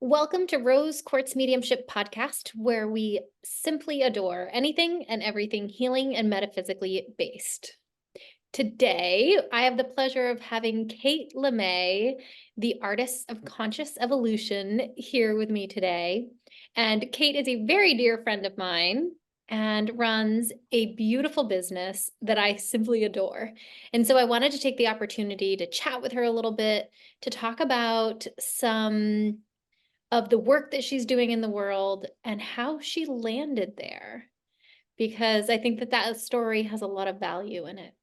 Welcome to Rose Quartz Mediumship podcast, where we simply adore anything and everything healing and metaphysically based. Today, I have the pleasure of having Kate Lemay, the artist of conscious evolution, here with me today. And Kate is a very dear friend of mine and runs a beautiful business that I simply adore. And so I wanted to take the opportunity to chat with her a little bit, to talk about some of the work that she's doing in the world and how she landed there, because I think that that story has a lot of value in it.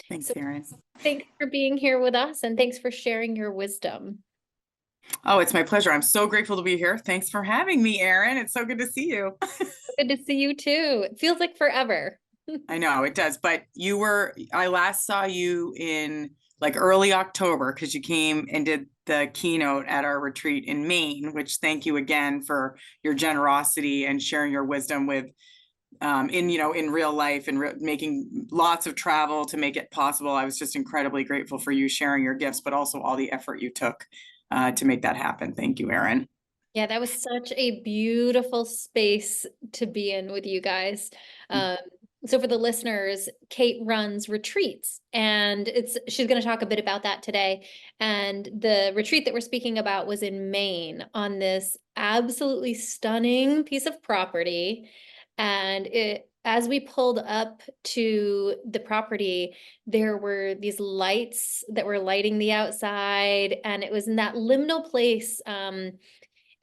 Thanks, So Erin. thanks for being here with us, and thanks for sharing your wisdom. Oh, it's my pleasure. I'm so grateful to be here. Thanks for having me, Erin. It's so good to see you. Good to see you too. It feels like forever. I know it does, but I last saw you in like early October because you came and did the keynote at our retreat in Maine, which thank you again for your generosity and sharing your wisdom with in real life and making lots of travel to make it possible. I was just incredibly grateful for you sharing your gifts, but also all the effort you took to make that happen. Thank you, Erin. Yeah, that was such a beautiful space to be in with you guys. So for the listeners, Kate runs retreats, and she's going to talk a bit about that today. And the retreat that we're speaking about was in Maine on this absolutely stunning piece of property. And as we pulled up to the property, there were these lights that were lighting the outside, and it was in that liminal place,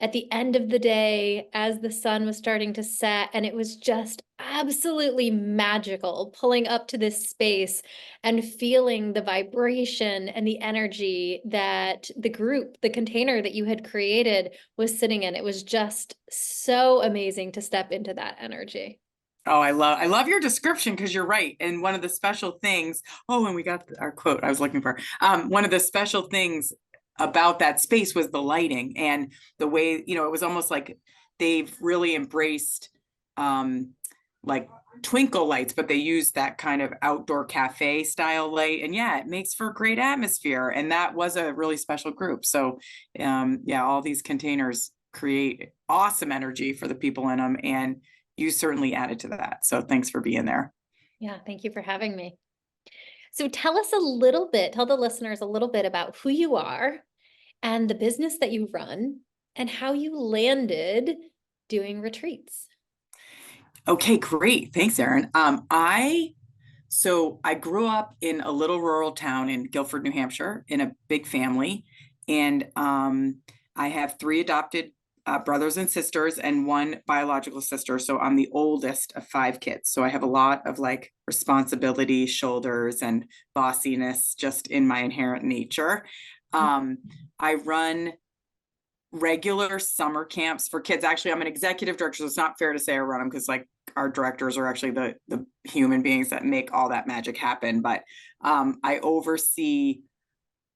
at the end of the day as the sun was starting to set, and it was just absolutely magical pulling up to this space and feeling the vibration and the energy that the container that you had created was sitting in. It was just so amazing to step into that energy. Oh, I love your description because you're right. And one of the special things, and we got our quote I was looking for. One of the special things about that space was the lighting and the way, it was almost like they've really embraced like twinkle lights, but they use that kind of outdoor cafe style light. And yeah, it makes for a great atmosphere. And that was a really special group. So all these containers create awesome energy for the people in them. And you certainly added to that. So thanks for being there. Yeah, thank you for having me. So tell the listeners a little bit about who you are and the business that you run and how you landed doing retreats. Okay, great. Thanks, Erin. I grew up in a little rural town in Guilford, New Hampshire, in a big family, and I have three adopted brothers and sisters and one biological sister. So I'm the oldest of five kids. So I have a lot of like responsibility, shoulders, and bossiness just in my inherent nature. I run regular summer camps for kids. Actually, I'm an executive director, so it's not fair to say I run them because like our directors are actually the human beings that make all that magic happen. But I oversee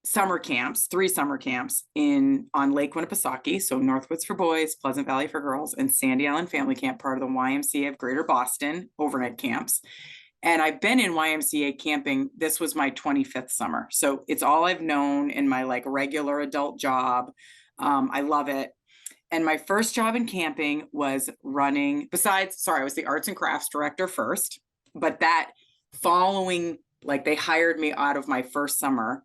summer camps, 3 summer camps on Lake Winnipesaukee, so Northwoods for boys, Pleasant Valley for girls, and Sandy Island Family Camp, part of the YMCA of Greater Boston, overnight camps. And I've been in YMCA camping. This was my 25th summer. So it's all I've known in my like regular adult job. I love it. And my first job in camping was I was the arts and crafts director first, but that following, like they hired me out of my first summer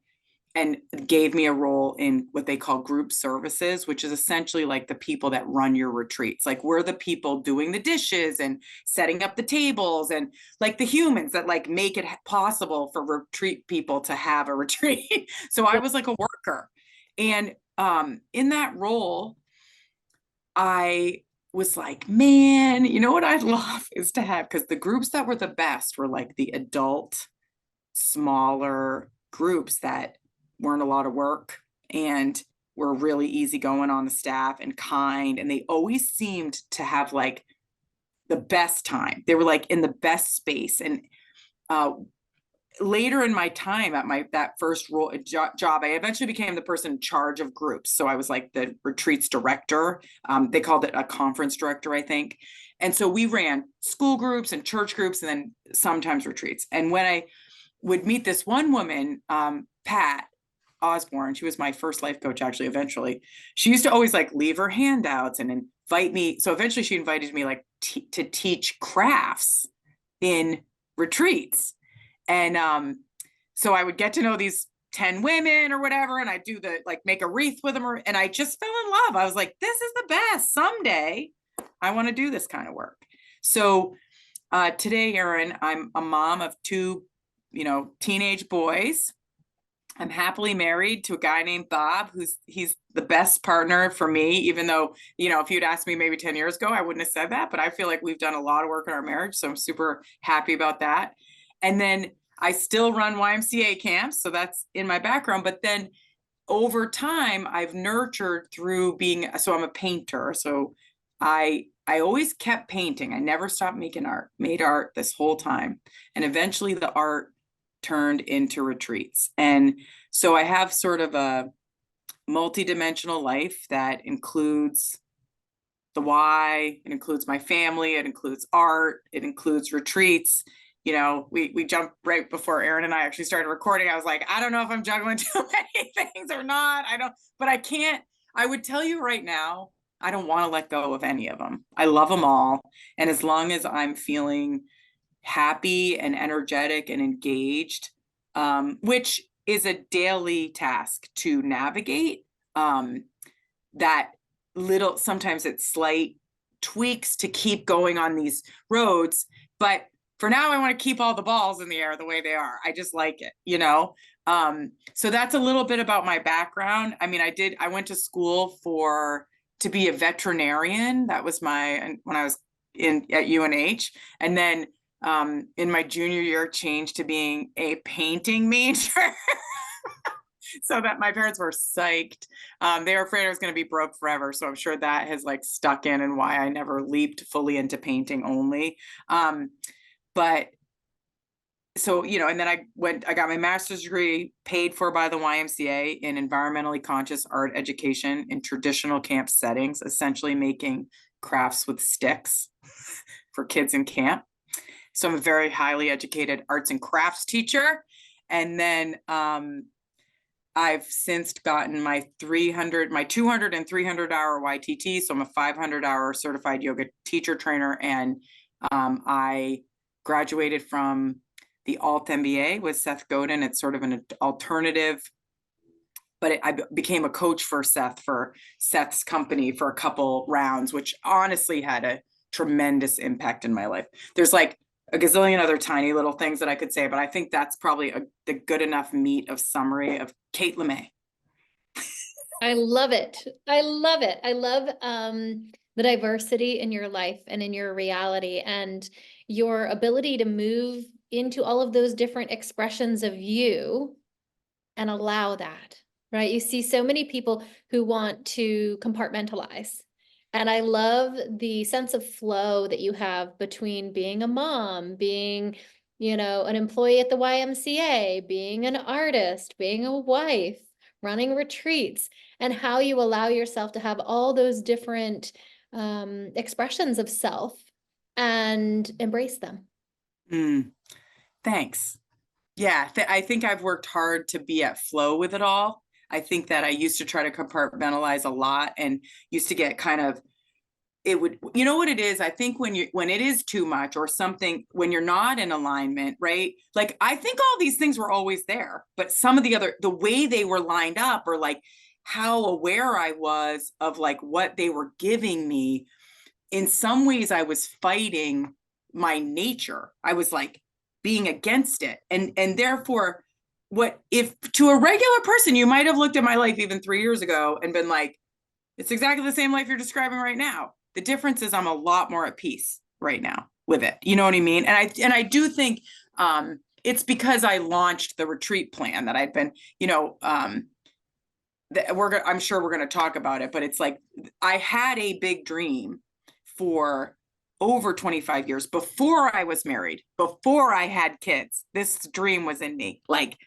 and gave me a role in what they call group services, which is essentially like the people that run your retreats. Like we're the people doing the dishes and setting up the tables and like the humans that like make it possible for retreat people to have a retreat. So I was like a worker. And in that role, I was like, man, you know what I'd love is to have, because the groups that were the best were like the adult, smaller groups that weren't a lot of work and were really easygoing on the staff and kind. And they always seemed to have like the best time. They were like in the best space. And later in my time at that first job, I eventually became the person in charge of groups. So I was like the retreats director. They called it a conference director, I think. And so we ran school groups and church groups and then sometimes retreats. And when I would meet this one woman, Pat, Osborne, she was my first life coach, actually, eventually. She used to always like leave her handouts and invite me. So eventually she invited me like to teach crafts in retreats. And so I would get to know these 10 women or whatever, and I do the like make a wreath with them, and I just fell in love. I was like, this is the best. Someday I want to do this kind of work. So today, Erin, I'm a mom of two, teenage boys. I'm happily married to a guy named Bob, he's the best partner for me, even though, if you'd asked me maybe 10 years ago, I wouldn't have said that, but I feel like we've done a lot of work in our marriage. So I'm super happy about that. And then I still run YMCA camps. So that's in my background. But then over time, I've nurtured through so I'm a painter. So I always kept painting. I never stopped made art this whole time. And eventually the art turned into retreats. And so I have sort of a multidimensional life that includes the why, it includes my family, it includes art, it includes retreats. We jumped right before Erin and I actually started recording. I was like, I don't know if I'm juggling too many things or not. But I can't, I would tell you right now, I don't want to let go of any of them. I love them all. And as long as I'm feeling happy and energetic and engaged, which is a daily task to navigate, that sometimes it's slight tweaks to keep going on these roads. But for now, I want to keep all the balls in the air the way they are. I just like it, so that's a little bit about my background. I mean, I went to school to be a veterinarian. That was when I was at UNH. And then in my junior year, changed to being a painting major. So that my parents were psyched. They were afraid I was going to be broke forever. So I'm sure that has like stuck in and why I never leaped fully into painting only. But so, and then I got my master's degree paid for by the YMCA in environmentally conscious art education in traditional camp settings, essentially making crafts with sticks for kids in camp. So I'm a very highly educated arts and crafts teacher. And then I've since gotten my 200 and 300 hour YTT. So I'm a 500-hour certified yoga teacher trainer. And I graduated from the Alt MBA with Seth Godin. It's sort of an alternative, but I became a coach for Seth's company for a couple rounds, which honestly had a tremendous impact in my life. There's like a gazillion other tiny little things that I could say, but I think that's probably the good enough meat of summary of Kate Lemay. I love it. I love it. I love the diversity in your life and in your reality and your ability to move into all of those different expressions of you and allow that, right? You see so many people who want to compartmentalize. And I love the sense of flow that you have between being a mom, being, an employee at the YMCA, being an artist, being a wife, running retreats, and how you allow yourself to have all those different expressions of self and embrace them. Thanks. Yeah, I think I've worked hard to be at flow with it all. I think that I used to try to compartmentalize a lot and used to get kind of, you know what it is? I think when it is too much or something, when you're not in alignment, right? Like, I think all these things were always there, but some of the way they were lined up, or like how aware I was of like what they were giving me, in some ways I was fighting my nature. I was like being against it. And therefore, if to a regular person, you might have looked at my life even 3 years ago and been like, it's exactly the same life you're describing right now. The difference is I'm a lot more at peace right now with it. You know what I mean? And I do think it's because I launched the retreat plan that I'd been, I'm sure we're going to talk about it, but it's like, I had a big dream for over 25 years before I was married, before I had kids. This dream was in me, like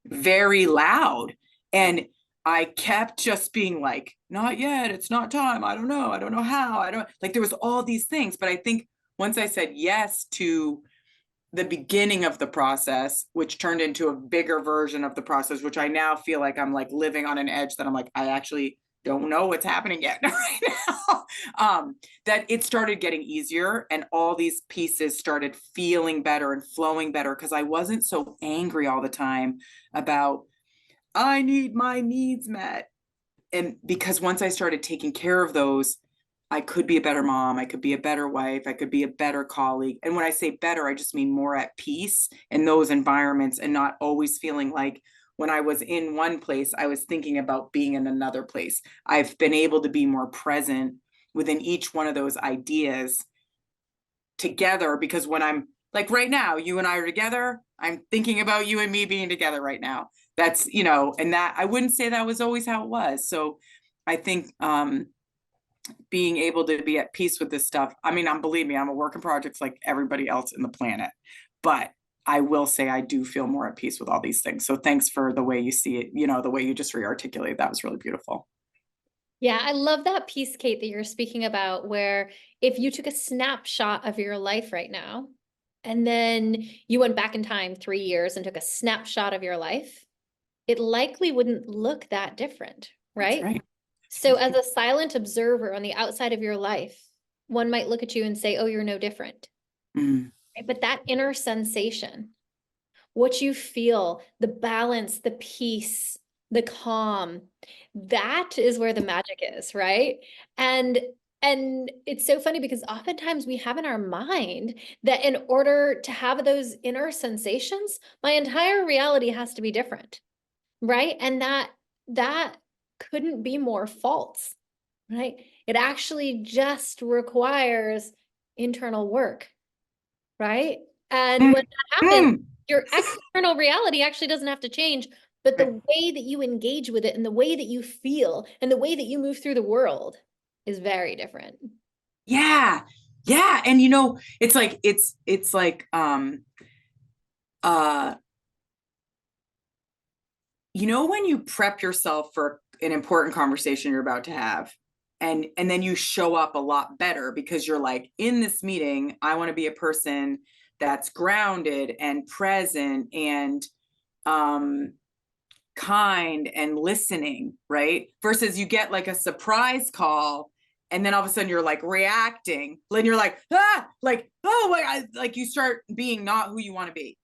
very loud. And I kept just being like, not yet, it's not time. I don't know how, there was all these things. But I think once I said yes to the beginning of the process, which turned into a bigger version of the process, which I now feel like I'm like living on an edge that I'm like, I actually don't know what's happening yet right now. That it started getting easier and all these pieces started feeling better and flowing better because I wasn't so angry all the time about, I need my needs met. And because once I started taking care of those, I could be a better mom, I could be a better wife, I could be a better colleague. And when I say better, I just mean more at peace in those environments and not always feeling like when I was in one place, I was thinking about being in another place. I've been able to be more present within each one of those ideas together because when I'm like right now, you and I are together, I'm thinking about you and me being together right now. That's, you know, and that I wouldn't say that was always how it was. So I think being able to be at peace with this stuff. I mean, believe me, I'm a work in projects like everybody else in the planet, but I will say I do feel more at peace with all these things. So thanks for the way you see it, you know, the way you just re-articulated. That was really beautiful. Yeah, I love that piece, Kate, that you're speaking about, where if you took a snapshot of your life right now, and then you went back in time 3 years and took a snapshot of your life, it likely wouldn't look that different, That's right? right. That's So right. as a silent observer on the outside of your life, one might look at you and say, oh, you're no different. Mm. Right? But that inner sensation, what you feel, the balance, the peace, the calm, that is where the magic is, right? And and it's so funny because oftentimes we have in our mind that in order to have those inner sensations, my entire reality has to be different, right? And that couldn't be more false, right? It actually just requires internal work, right? And Mm. when that happens, Mm. your external reality actually doesn't have to change, but the Right. way that you engage with it and the way that you feel and the way that you move through the world is very different. Yeah. Yeah. And you know, it's like uh you know when you prep yourself for an important conversation you're about to have and then you show up a lot better because you're like in this meeting I want to be a person that's grounded and present and um kind and listening, right? Versus you get like a surprise call and then all of a sudden you're like reacting, then you're like, like, oh my God, like you start being not who you want to be.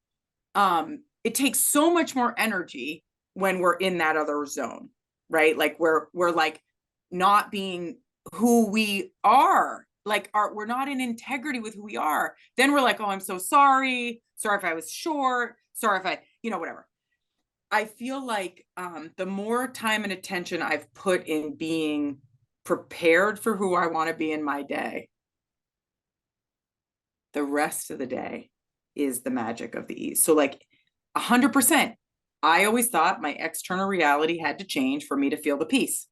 It takes so much more energy when we're in that other zone, right? Like we're like not being who we are, like we're not in integrity with who we are. Then we're like, oh, I'm so sorry, sorry if I was short, sorry if I, you know, whatever. I feel like the more time and attention I've put in being prepared for who I want to be in my day, the rest of the day is the magic of the ease. So like 100%, I always thought my external reality had to change for me to feel the peace.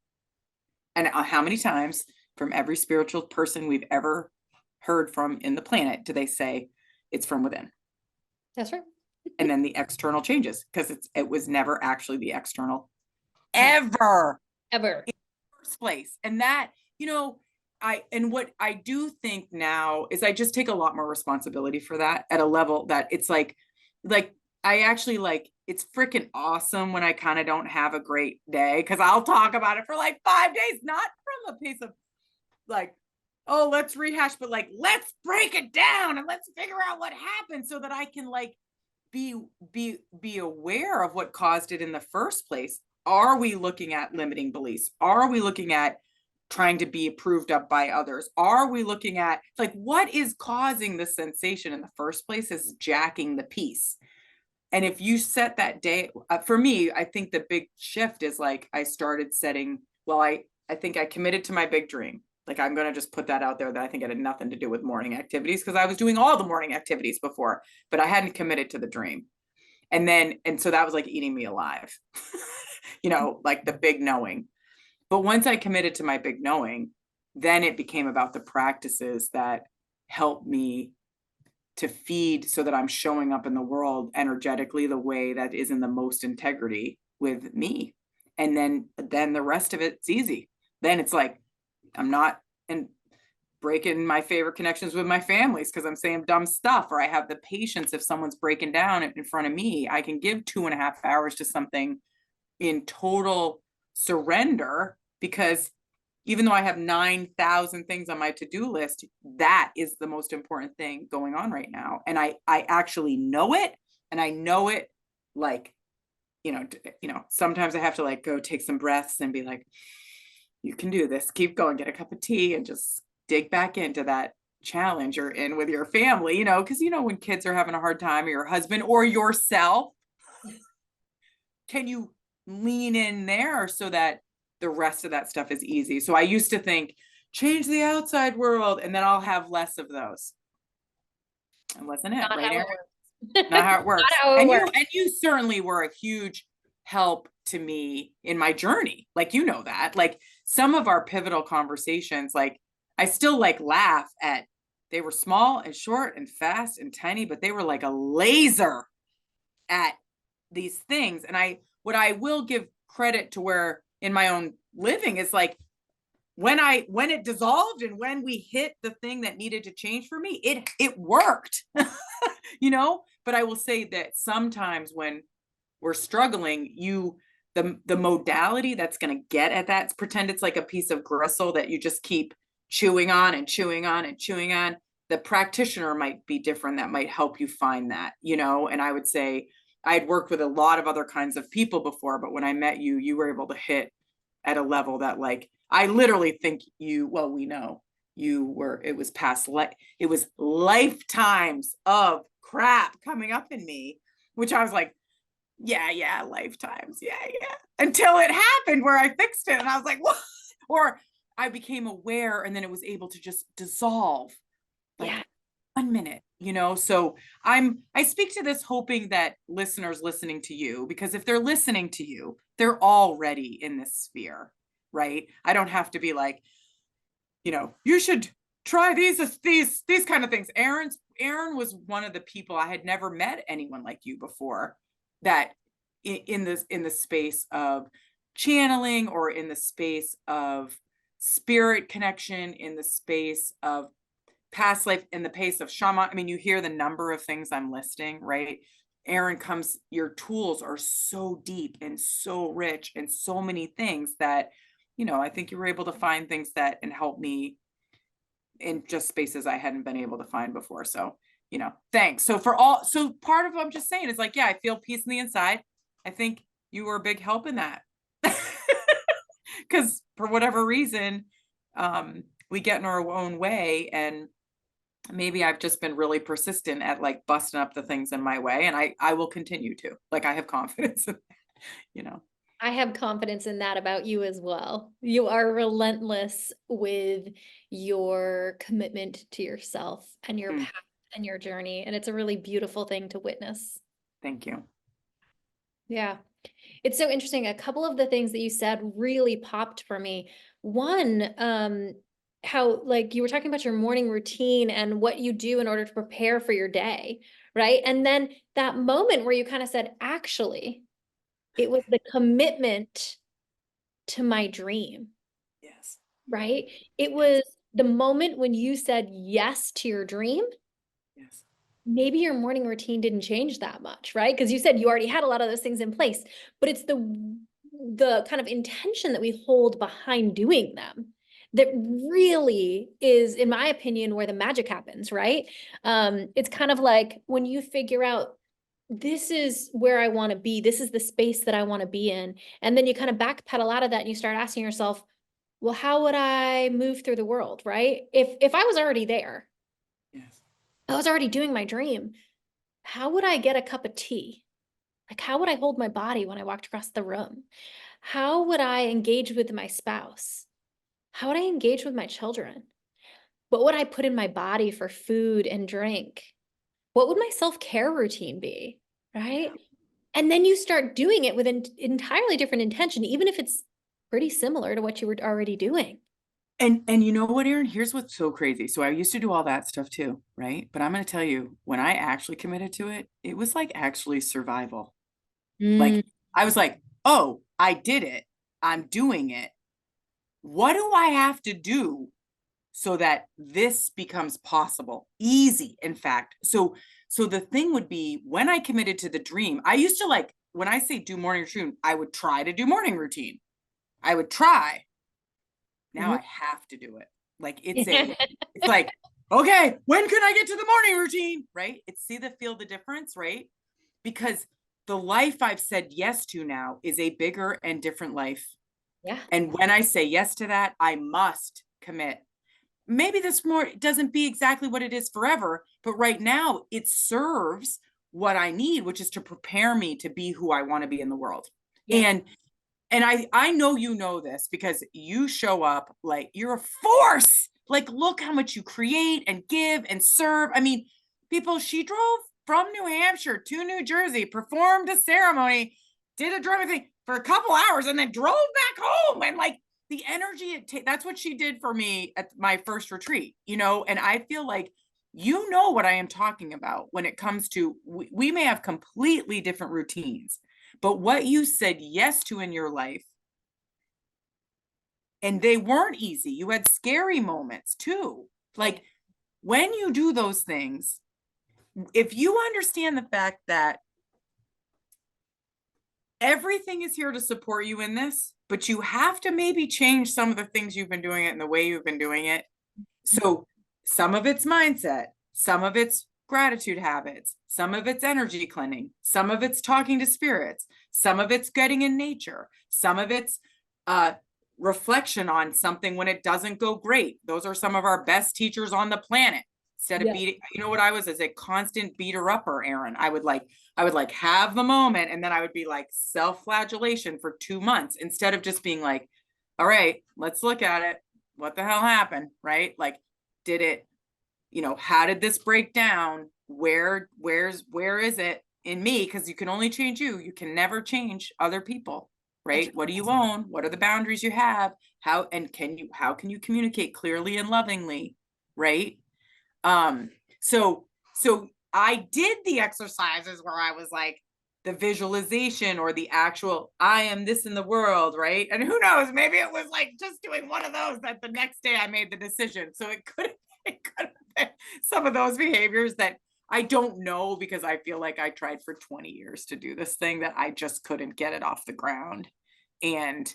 And how many times from every spiritual person we've ever heard from in the planet do they say it's from within? That's right. And then the external changes because it was never actually the external No, ever ever. in the first place. And that, you know, what I do think now is I just take a lot more responsibility for that at a level that it's like I actually like it's freaking awesome when I kind of don't have a great day because I'll talk about it for like 5 days, not from a piece of like, oh, let's rehash, but like let's break it down and let's figure out what happened so that I can like be be aware of what caused it in the first place. Are we looking at limiting beliefs? Are we looking at trying to be approved of by others? Are we looking at like what is causing the sensation in the first place is jacking the peace. And if you set that day, for me, I think the big shift is like I started setting, well, I think I committed to my big dream. Like I'm going to just put that out there that I think it had nothing to do with morning activities because I was doing all the morning activities before, but I hadn't committed to the dream. And so that was like eating me alive, you know, like the big knowing. But once I committed to my big knowing, then it became about the practices that help me to feed so that I'm showing up in the world energetically the way that is in the most integrity with me. And then the rest of it's easy. Then it's like I'm not and breaking my favorite connections with my families because I'm saying dumb stuff, or I have the patience if someone's breaking down in front of me. I can give 2.5 hours to something in total surrender, because even though I have 9,000 things on my to-do list, that is the most important thing going on right now. And I actually know it, and I know it like, sometimes I have to like go take some breaths and be like, you can do this, keep going, get a cup of tea and just dig back into that challenge you're in with your family, because when kids are having a hard time, or your husband or yourself, can you lean in there so that the rest of that stuff is easy? So I used to think, change the outside world, and then I'll have less of those. It wasn't it, Not right, how it Erin? works. Not how it Not works. how it And works. you certainly were a huge help to me in my journey. Like, that, like some of our pivotal conversations, like I still like laugh at, they were small and short and fast and tiny, but they were like a laser at these things. And what I will give credit to, where in my own living, is like, when it dissolved and when we hit the thing that needed to change for me, it worked. But I will say that sometimes when we're struggling, the modality that's going to get at that, pretend it's like a piece of gristle that you just keep chewing on and chewing on and chewing on. The practitioner might be different, that might help you find that, and I would say I had worked with a lot of other kinds of people before, but when I met you, you were able to hit at a level that, like, I literally think we know it was it was lifetimes of crap coming up in me, which I was like, yeah, lifetimes. Yeah. Until it happened where I fixed it and I was like, what? Or I became aware, and then it was able to just dissolve, like, Yeah. 1 minute, So I speak to this hoping that listeners listening to you, because if they're listening to you, they're already in this sphere, right? I don't have to be like, you should try these kind of things. Erin was one of the people, I had never met anyone like you before, that in the space of channeling, or in the space of spirit connection, in the space of past life, in the pace of shaman. I mean, you hear the number of things I'm listing, right? Erin your tools are so deep and so rich and so many things that, I think you were able to find things that and help me in just spaces I hadn't been able to find before. So, thanks. So part of what I'm just saying is like, yeah, I feel peace on the inside. I think you were a big help in that. Because for whatever reason, we get in our own way, and maybe I've just been really persistent at like busting up the things in my way, and I will continue to. Like, I have confidence in that. I have confidence in that about you as well. You are relentless with your commitment to yourself and your Mm, path and your journey. And it's a really beautiful thing to witness. thank you. Yeah. It's so interesting. A couple of the things that you said really popped for me. One, how like you were talking about your morning routine and what you do in order to prepare for your day, right? And then that moment where you kind of said, actually, it was the commitment to my dream, Yes. right? It Yes. was the moment when you said yes to your dream. Yes. Maybe your morning routine didn't change that much, right? Because you said you already had a lot of those things in place, but it's the kind of intention that we hold behind doing them that really is, in my opinion, where the magic happens, right? It's kind of like when you figure out this is where I want to be, this is the space that I want to be in, and then you kind of backpedal out of that and you start asking yourself, well, how would I move through the world, right? If I was already there, Yes. I was already doing my dream, how would I get a cup of tea? Like, how would I hold my body when I walked across the room? How would I engage with my spouse? How would I engage with my children? What would I put in my body for food and drink? What would my self-care routine be? Right? And then you start doing it with an entirely different intention, even if it's pretty similar to what you were already doing. And you know what, Erin? Here's what's so crazy. So I used to do all that stuff too, right? But I'm going to tell you, when I actually committed to it, it was like actually survival. Mm. Like, I was like, oh, I did it. I'm doing it. What do I have to do so that this becomes possible, easy, in fact. So the thing would be, when I committed to the dream, I used to, like, when I say do morning routine, I would try to do morning routine. I would try. Now Mhm. I have to do it. Like, it's like, okay, when can I get to the morning routine? Right? It's feel the difference, right? Because the life I've said yes to now is a bigger and different life. Yeah. And when I say yes to that, I must commit. Maybe this more doesn't be exactly what it is forever, but right now it serves what I need, which is to prepare me to be who I want to be in the world. Yeah. And I know you know this because you show up like you're a force. Like, look how much you create and give and serve. I mean, people, she drove from New Hampshire to New Jersey, performed a ceremony, did a drumming thing for a couple hours, and then drove back home. And like, the energy it takes, that's what she did for me at my first retreat, you know? And I feel like, you know what I am talking about when it comes to, we may have completely different routines, but what you said yes to in your life, and they weren't easy. You had scary moments too. Like, when you do those things, if you understand the fact that everything is here to support you in this, but you have to maybe change some of the things you've been doing it and the way you've been doing it. So some of it's mindset, some of it's gratitude habits, some of it's energy cleansing, some of it's talking to spirits, some of it's getting in nature, some of it's reflection on something when it doesn't go great. Those are some of our best teachers on the planet. Instead of beating, you know what I was, as a constant beater upper, Erin. I would like have the moment, and then I would be like self-flagellation for 2 months, instead of just being like, all right, let's look at it. What the hell happened? Right? Like, did it, you know, how did this break down? Where is it in me? Because you can only change you. You can never change other people, right? What do you own? What are the boundaries you have? How can you communicate clearly and lovingly, right? So I did the exercises where I was like, the visualization or the actual, I am this in the world, right? And who knows, maybe it was like just doing one of those that the next day I made the decision. So it could have been some of those behaviors that I don't know, because I feel like I tried for 20 years to do this thing that I just couldn't get it off the ground. And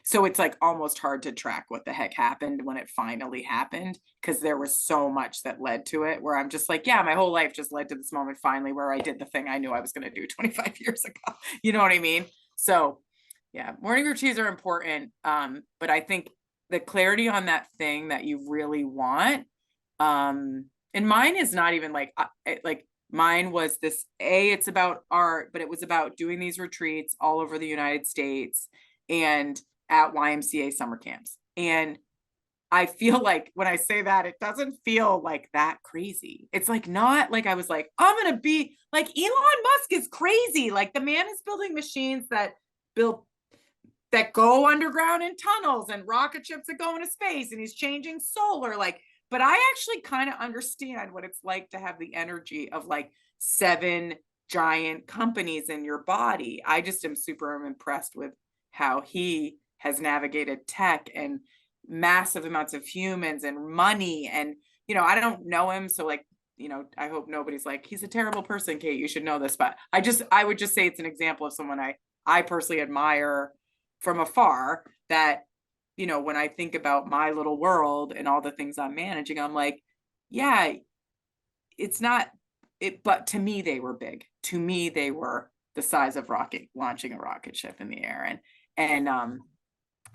so it's like almost hard to track what the heck happened when it finally happened, because there was so much that led to it, where I'm just like, yeah, my whole life just led to this moment finally where I did the thing I knew I was going to do 25 years ago. You know what I mean? So yeah, morning routines are important. But I think the clarity on that thing that you really want, and mine is not even like mine was this, it's about art, but it was about doing these retreats all over the United States and at YMCA summer camps. And I feel like when I say that, it doesn't feel like that crazy. It's like, not like I was like, I'm going to be like, Elon Musk is crazy. Like, the man is building machines that go underground in tunnels, and rocket ships that go into space, and he's changing solar. Like, but I actually kind of understand what it's like to have the energy of like 7 giant companies in your body. I just am super impressed with how he has navigated tech and massive amounts of humans and money. And, you know, I don't know him. So like, you know, I hope nobody's like, he's a terrible person, Kate, you should know this. But I would just say it's an example of someone I personally admire from afar, that, you know, when I think about my little world and all the things I'm managing, I'm like, yeah, it's not it, but to me, they were big. To me, they were the size of launching a rocket ship in the air. And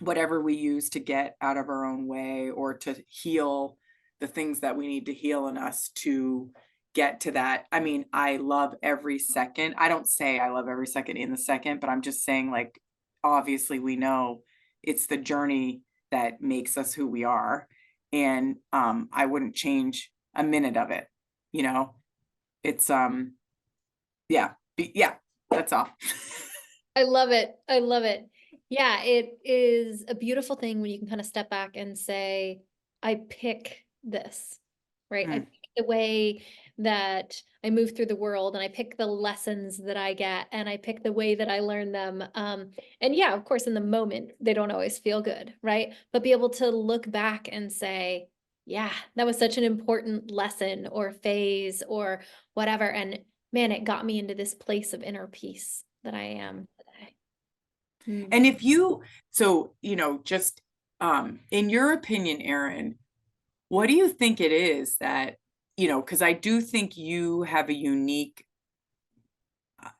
whatever we use to get out of our own way, or to heal the things that we need to heal in us to get to that. I mean, I love every second. I don't say I love every second in the second, but I'm just saying, like, obviously we know it's the journey that makes us who we are. And I wouldn't change a minute of it, you know. It's yeah, that's all. I love it. I love it. Yeah, it is a beautiful thing when you can kind of step back and say, I pick this, right? I Mm. pick the way that I move through the world, and I pick the lessons that I get, and I pick the way that I learn them. And yeah, of course, in the moment, they don't always feel good, right? But be able to look back and say, yeah, that was such an important lesson or phase or whatever. And man, it got me into this place of inner peace that I am today. And if you, so, just in your opinion, Erin, what do you think it is that, because I do think you have a unique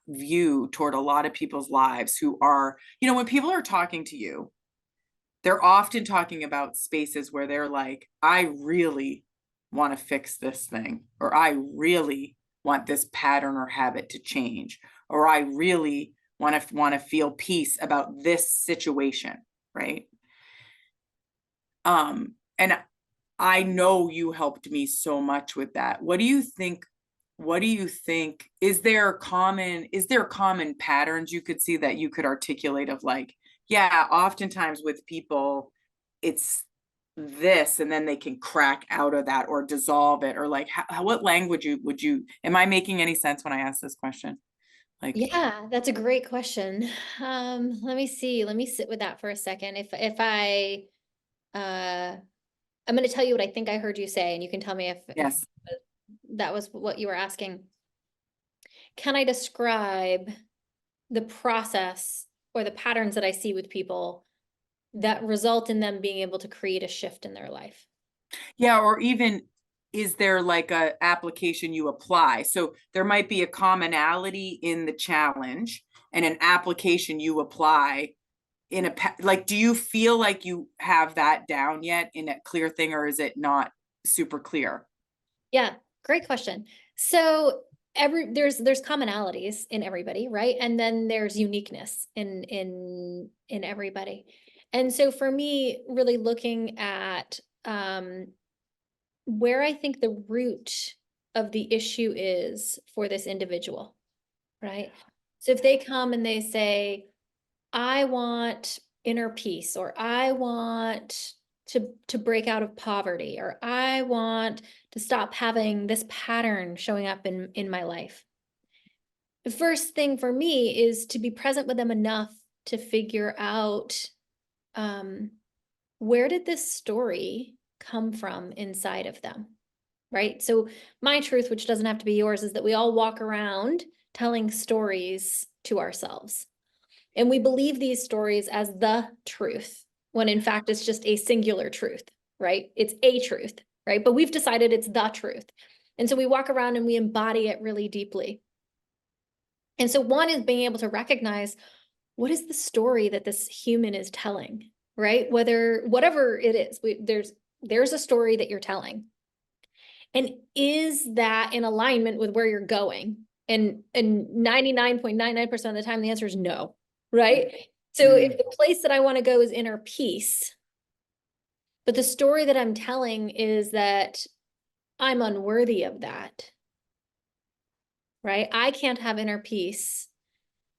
view toward a lot of people's lives who are, when people are talking to you, they're often talking about spaces where they're like, I really want to fix this thing, or I really want this pattern or habit to change, or I really want to feel peace about this situation, right? And I know you helped me so much with that. What do you think? Is there common patterns you could see that you could articulate of like, yeah, oftentimes with people, it's this, and then they can crack out of that or dissolve it, or like, what language am I making any sense when I ask this question? Like, Yeah, that's a great question. Let me see. Let me sit with that for a second. If I I'm going to tell you what I think I heard you say, and you can tell me if yes. that was what you were asking. Can I describe the process or the patterns that I see with people that result in them being able to create a shift in their life? Yeah, or even, is there like a application you apply? So there might be a commonality in the challenge and an application you apply in like, do you feel like you have that down yet in a clear thing, or is it not super clear? Yeah, great question. So there's commonalities in everybody, right? And then there's uniqueness in everybody. And so for me, really looking at where I think the root of the issue is for this individual, right? So if they come and they say, I want inner peace, or I want to break out of poverty, or I want to stop having this pattern showing up in my life. The first thing for me is to be present with them enough to figure out where did this story come from inside of them, right? So my truth, which doesn't have to be yours, is that we all walk around telling stories to ourselves. And we believe these stories as the truth, when in fact it's just a singular truth, right? It's a truth, right? But we've decided it's the truth. And so we walk around and we embody it really deeply. And so one is being able to recognize, what is the story that this human is telling, right? Whatever it is, there's a story that you're telling. And is that in alignment with where you're going? And 99.99% of the time, the answer is no, right? So if the place that I want to go is inner peace, but the story that I'm telling is that I'm unworthy of that, right? I can't have inner peace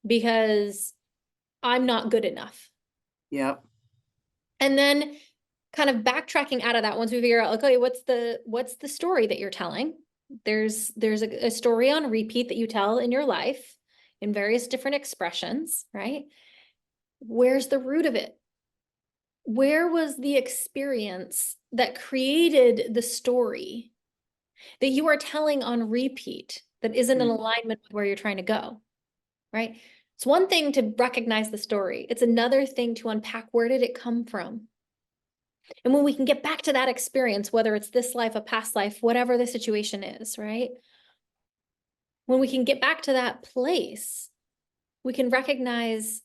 because I'm not good enough. Yep. And then kind of backtracking out of that, once we figure out, okay, what's the story that you're telling? There's a story on repeat that you tell in your life in various different expressions, right? Where's the root of it? Where was the experience that created the story that you are telling on repeat that isn't in alignment with where you're trying to go, right? It's one thing to recognize the story. It's another thing to unpack, where did it come from? And when we can get back to that experience, whether it's this life, a past life, whatever the situation is, right? When we can get back to that place, we can recognize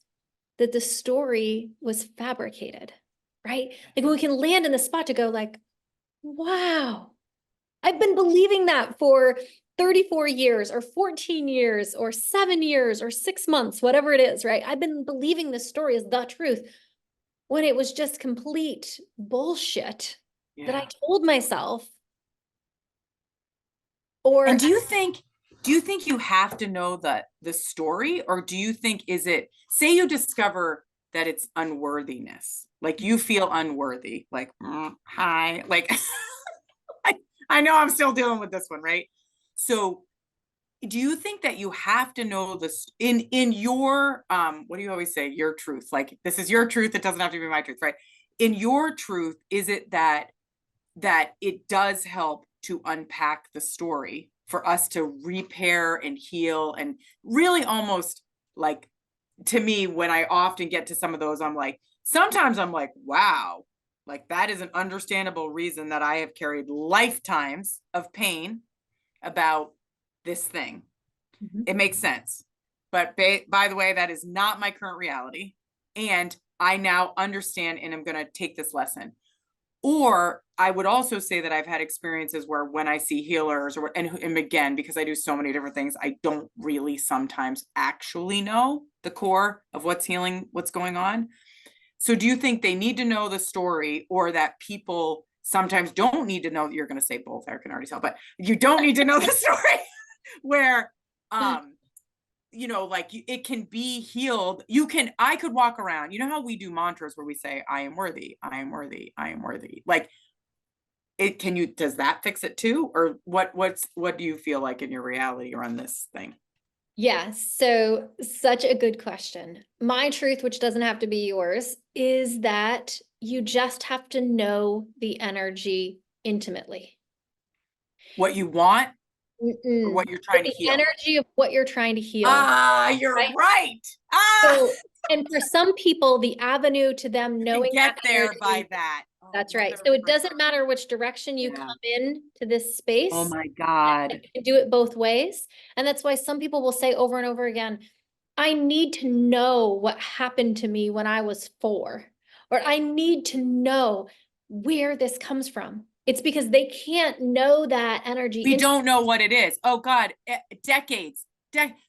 that the story was fabricated, right? Like we can land in the spot to go like, wow, I've been believing that for 34 years or 14 years or 7 years or 6 months, whatever it is, right? I've been believing this story is the truth when it was just complete bullshit that I told myself. Or And do you think you have to know the story, or do you think, is it, say you discover that it's unworthiness, like you feel unworthy, like, hi, like, I know I'm still dealing with this one, right? So do you think that you have to know this in your what do you always say, your truth, like this is your truth, it doesn't have to be my truth, right? In your truth, is it that it does help to unpack the story for us to repair and heal, and really almost like, to me, when I often get to some of those, I'm like, sometimes I'm like, wow, like that is an understandable reason that I have carried lifetimes of pain about this thing. It makes sense. But by the way, that is not my current reality. And I now understand, and I'm going to take this lesson. Or I would also say that I've had experiences where when I see healers, and again, because I do so many different things, I don't really sometimes actually know the core of what's healing, what's going on. So do you think they need to know the story, or that people sometimes don't need to know? You're going to say both, I can already tell, but you don't need to know the story where, like it can be healed. I could walk around, you know how we do mantras where we say, I am worthy, I am worthy, I am worthy. Like does that fix it too? Or what do you feel like in your reality around this thing? Yeah, so such a good question. My truth, which doesn't have to be yours, is that you just have to know the energy intimately. What you want or Mm-mm. what you're But trying to the heal? energy of what you're trying to heal, Ah, you're right? right. Ah, So, and for some people, the avenue to them you can knowing that get there by energy, that. Oh, I that's love right. that So it reframe. doesn't matter which direction you Yeah. come in to this Oh space, my God. you can do it both ways. And that's why some people will say over and over again, I need to know what happened to me when I was 4, or I need to know where this comes from. It's because they can't know that energy. We don't know what it is. Oh God, decades.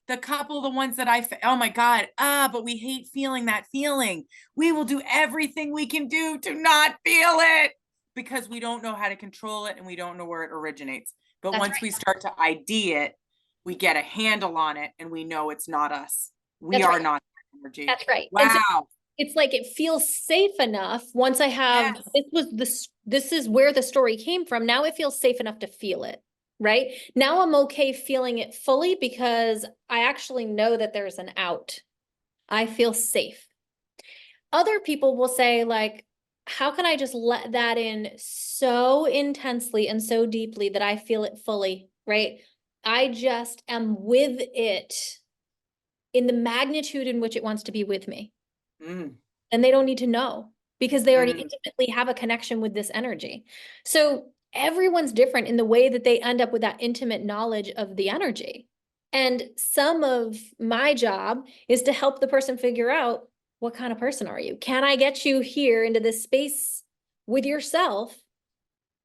The couple, the ones that oh my God, but we hate feeling that feeling. We will do everything we can do to not feel it because we don't know how to control it and we don't know where it originates. But That's once right. we start to ID it, we get a handle on it and we know it's not us. We That's are right. not energy. That's right. And so Wow. it's like it feels safe enough once I have Yes. this is where the story came from. Now it feels safe enough to feel it, right? Now I'm okay feeling it fully because I actually know that there's an out. I feel safe. Other people will say, like, how can I just let that in so intensely and so deeply that I feel it fully, right? I just am with it in the magnitude in which it wants to be with me. Mm, And they don't need to know because they already mm. intimately have a connection with this energy. So everyone's different in the way that they end up with that intimate knowledge of the energy. And some of my job is to help the person figure out, what kind of person are you? Can I get you here into this space with yourself?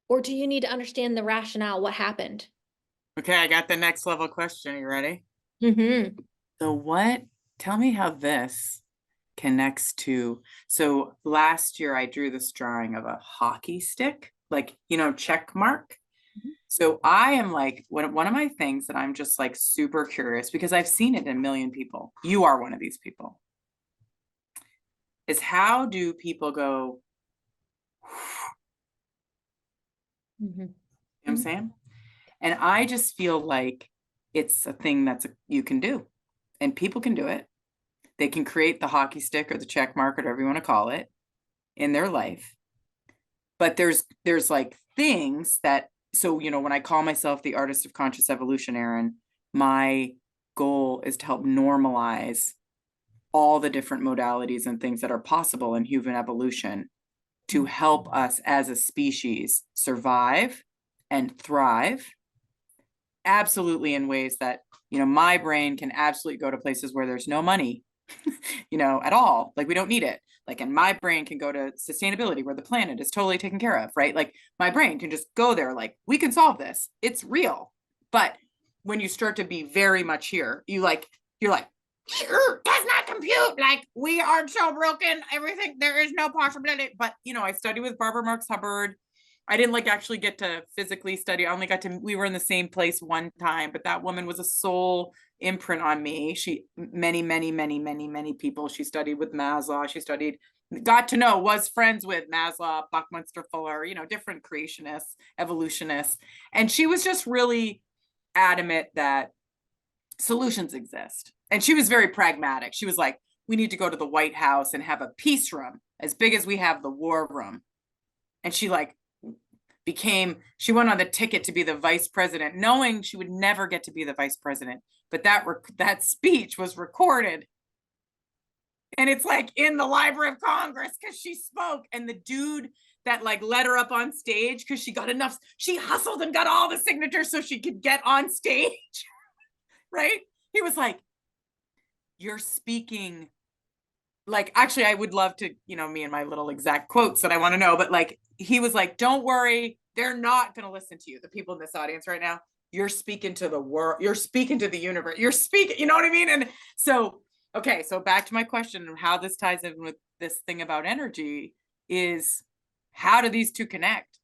Or do you need to understand the rationale, what happened? Okay, I got the next level question. You ready? Mm-hmm. So tell me how this connects to, so last year I drew this drawing of a hockey stick, like, check mark. So I am like, one of my things that I'm just like super curious, because I've seen it in a million people. You are one of these people. Is how do people go, Mm-hmm. you know what I'm saying? And I just feel like it's a thing you can do, and people can do it. They can create the hockey stick or the check mark, whatever you want to call it, in their life. But there's like things that, so when I call myself the artist of conscious evolution, Erin, my goal is to help normalize all the different modalities and things that are possible in human evolution to help us as a species survive and thrive, absolutely, in ways that my brain can absolutely go to places where there's no money at all. Like we don't need it. Like, and my brain can go to sustainability where the planet is totally taken care of, right? Like my brain can just go there. Like we can solve this. It's real. But when you start to be very much here, you're like, does not compute. Like we are so broken. Everything, there is no possibility. But I studied with Barbara Marx Hubbard. I didn't like actually get to physically study. I only got to, we were in the same place one time, but that woman was a soul imprint on me. She, many people, she studied with Maslow. She studied got to know, was friends with Maslow, Buckminster Fuller, different creationists, evolutionists. And she was just really adamant that solutions exist. And she was very pragmatic. She was like, we need to go to the White House and have a peace room as big as we have the war room. And she she went on the ticket to be the vice president, knowing she would never get to be the vice president. But that speech was recorded. And it's like in the Library of Congress because she spoke. And the dude that led her up on stage, because she hustled and got all the signatures so she could get on stage. Right? He was like, you're speaking actually, I would love to, me and my little exact quotes that I want to know, but he was like, don't worry, they're not going to listen to you. The people in this audience right now, you're speaking to the world, you're speaking to the universe, you're speaking, you know what I mean? And so, okay, so back to my question and how this ties in with this thing about energy is, how do these two connect?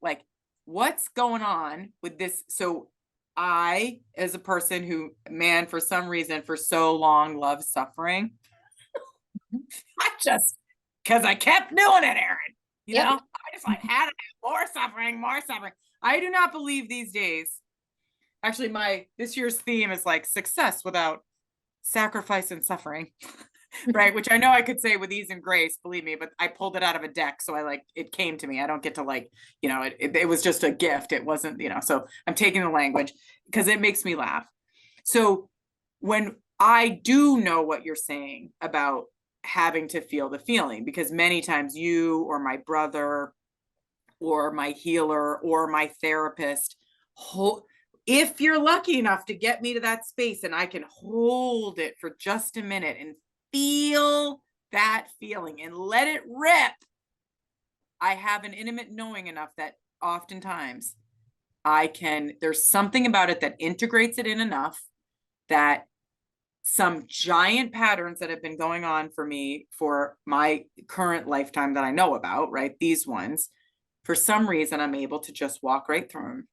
What's going on with this? So I, as a person who, man, for some reason, for so long loved suffering, I just, because I kept doing it, Erin, I just had to do more suffering, more suffering. I do not believe these days. Actually, this year's theme is success without sacrifice and suffering, right? Which I know I could say with ease and grace, believe me, but I pulled it out of a deck. So it came to me. I don't get to it was just a gift. It wasn't, so I'm taking the language because it makes me laugh. So when I do know what you're saying about having to feel the feeling, because many times you or my brother or my healer or my therapist, if you're lucky enough to get me to that space and I can hold it for just a minute and feel that feeling and let it rip, I have an intimate knowing enough that oftentimes there's something about it that integrates it in enough that some giant patterns that have been going on for me for my current lifetime that I know about, right? These ones, for some reason, I'm able to just walk right through them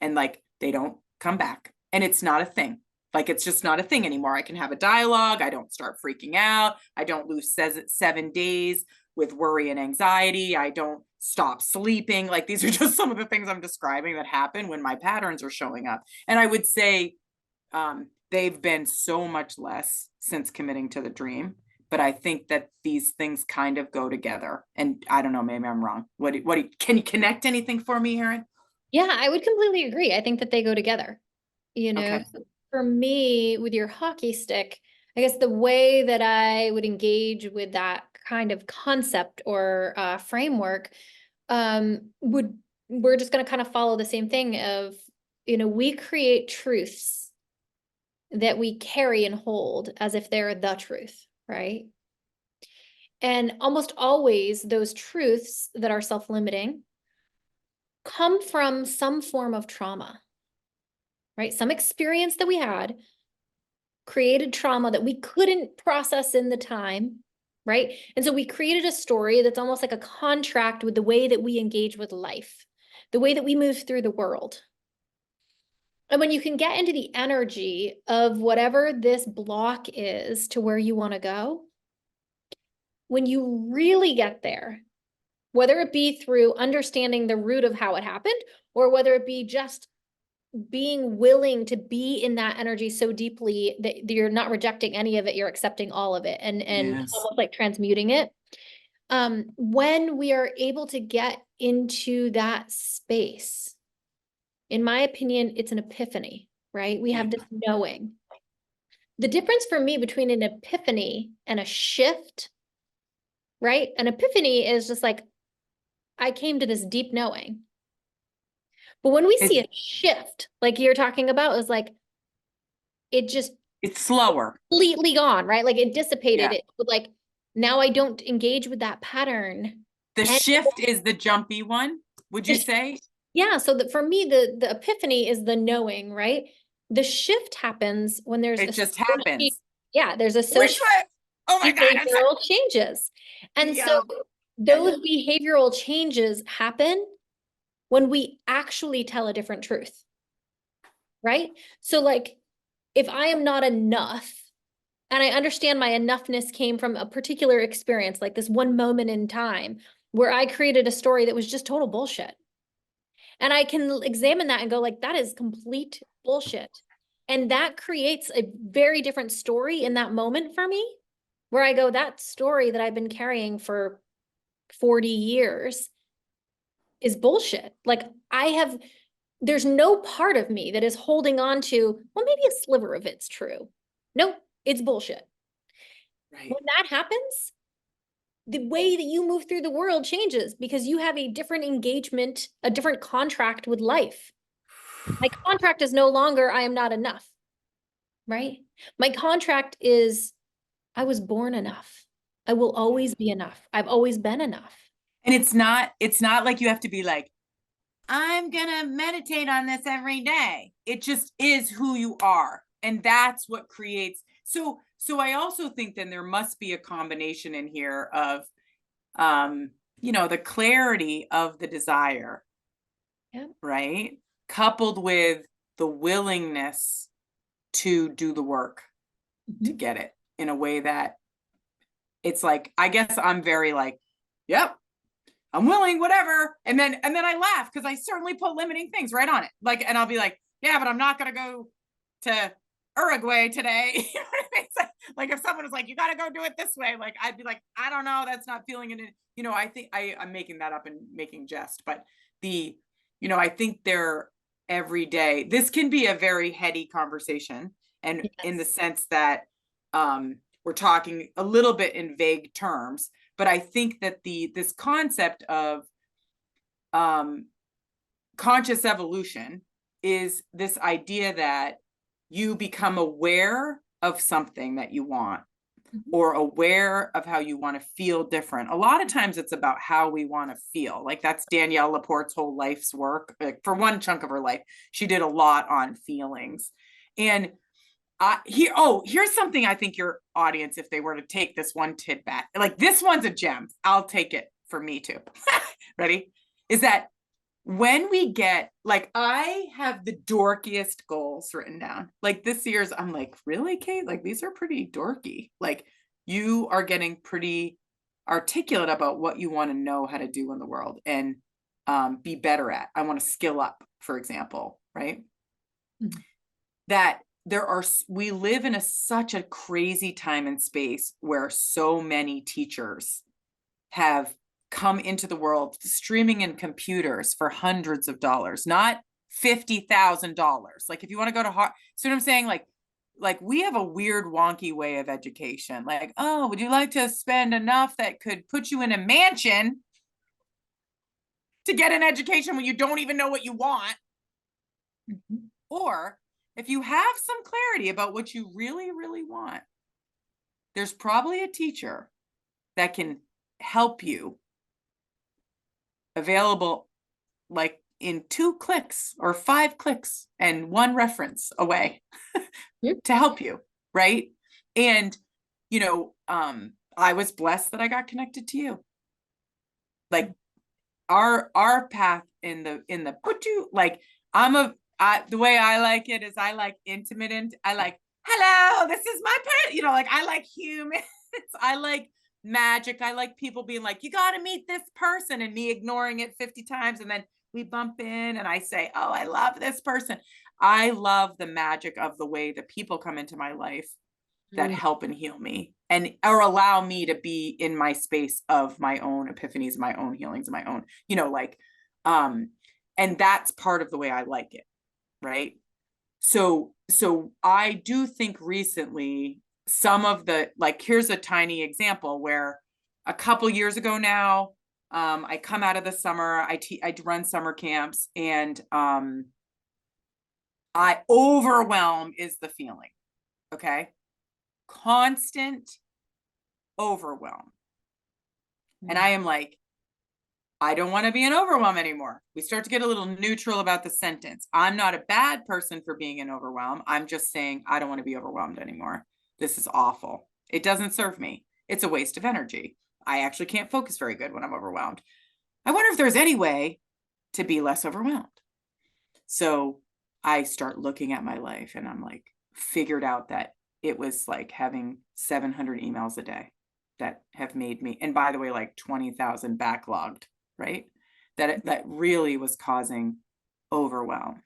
and they don't come back. And it's not a thing. It's just not a thing anymore. I can have a dialogue. I don't start freaking out. I don't lose 7 days with worry and anxiety. I don't stop sleeping. These are just some of the things I'm describing that happen when my patterns are showing up. And I would say, they've been so much less since committing to the dream, but I think that these things kind of go together. And I don't know, maybe I'm wrong. Can you connect anything for me, Erin? Yeah, I would completely agree. I think that they go together. Okay. For me, with your hockey stick, I guess the way that I would engage with that kind of concept or framework we're just going to kind of follow the same thing of, we create truths that we carry and hold as if they're the truth, right? And almost always those truths that are self-limiting come from some form of trauma, right? Some experience that we had created trauma that we couldn't process in the time, right? And so we created a story that's almost like a contract with the way that we engage with life, the way that we move through the world. And when you can get into the energy of whatever this block is to where you want to go, when you really get there, whether it be through understanding the root of how it happened, or whether it be just being willing to be in that energy so deeply that you're not rejecting any of it, you're accepting all of it and Yes. almost transmuting it. When we are able to get into that space, in my opinion, it's an epiphany, right? We have this knowing. The difference for me between an epiphany and a shift, right? An epiphany is just I came to this deep knowing. But when we see a shift, like you're talking about, is it's slower, completely gone, right? It dissipated. Yeah. It would now I don't engage with that pattern. The shift is the jumpy one, would you say? Yeah. So for me, the epiphany is the knowing, right? The shift happens when there's it just happens. Yeah, there's a social oh my God, behavioral changes. And so those behavioral changes happen when we actually tell a different truth. Right? So if I am not enough And I understand my enoughness came from a particular experience, like this one moment in time where I created a story that was just total bullshit. And I can examine that and go like, that is complete bullshit. And that creates a very different story in that moment for me, where I go, that story that I've been carrying for 40 years is bullshit. Like there's no part of me that is holding on to, well, maybe a sliver of it's true. No, it's bullshit. Right. When that happens, the way that you move through the world changes because you have a different engagement, a different contract with life. My contract is no longer, I am not enough, right? My contract is, I was born enough. I will always be enough. I've always been enough. And it's not like you have to be like, I'm gonna meditate on this every day. It just is who you are. And that's what creates. So I also think then there must be a combination in here of the clarity of the desire, Yeah. right? Coupled with the willingness to do the work to get it in a way that it's like, I guess I'm very like, yep, I'm willing, whatever. And then I laugh because I certainly put limiting things right on it. Like, and I'll be like, yeah, but I'm not gonna go to Uruguay today. Like if someone was like, you gotta go do it this way, like I'd be like, I don't know, that's not feeling it. I think I'm making that up and making jest, but I think they're every day. This can be a very heady conversation, and in the sense that we're talking a little bit in vague terms, but I think that this concept of conscious evolution is this idea that you become aware of something that you want, or aware of how you want to feel different. A lot of times it's about how we want to feel. Like that's Danielle Laporte's whole life's work. Like for one chunk of her life, she did a lot on feelings. And here's something I think your audience, if they were to take this one tidbit, like this one's a gem, I'll take it for me too. Ready? Is that when we get, like, I have the dorkiest goals written down. Like this year's, I'm like, really, Kate? Like these are pretty dorky. Like you are getting pretty articulate about what you want to know how to do in the world and be better at. I want to skill up, for example, right? Mm-hmm. That we live in such a crazy time and space where so many teachers have come into the world streaming in computers for hundreds of dollars, not $50,000. Like if you want to go to so what I'm saying, like we have a weird wonky way of education. Like, oh, would you like to spend enough that could put you in a mansion to get an education when you don't even know what you want? Mm-hmm. Or if you have some clarity about what you really, really want, there's probably a teacher that can help you, available like in 2 clicks or 5 clicks and 1 reference away to help you, right? And I was blessed that I got connected to you. Like our path in the put you, like the way I like it is I like intimate, and I like, hello, this is my part, like I like humans. I like magic. I like people being like, you got to meet this person, and me ignoring it 50 times. And then we bump in and I say, oh, I love this person. I love the magic of the way that people come into my life that help and heal me, or allow me to be in my space of my own epiphanies, my own healings, my own, and that's part of the way I like it. Right. So I do think recently some of the, like, here's a tiny example where a couple years ago now, I come out of the summer, I run summer camps, and overwhelm is the feeling. Okay. Constant overwhelm. And I am like, I don't want to be in overwhelm anymore. We start to get a little neutral about the sentence. I'm not a bad person for being in overwhelm. I'm just saying I don't want to be overwhelmed anymore. This is awful. It doesn't serve me. It's a waste of energy. I actually can't focus very good when I'm overwhelmed. I wonder if there's any way to be less overwhelmed. So I start looking at my life, and I'm like, figured out that it was like having 700 emails a day that have made me, and by the way, like 20,000 backlogged, right? That really was causing overwhelm.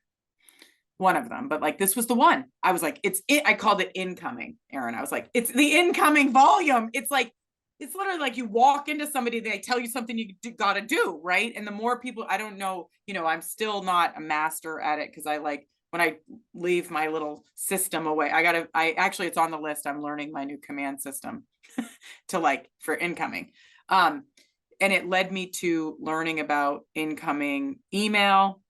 One of them, but like this was the one. I was like, I called it incoming, Erin. I was like, it's the incoming volume. It's like, it's literally like you walk into somebody, they tell you something you got to do, right? And the more people, I don't know, I'm still not a master at it, because I like, when I leave my little system away, actually, it's on the list. I'm learning my new command system to like for incoming. And it led me to learning about incoming email.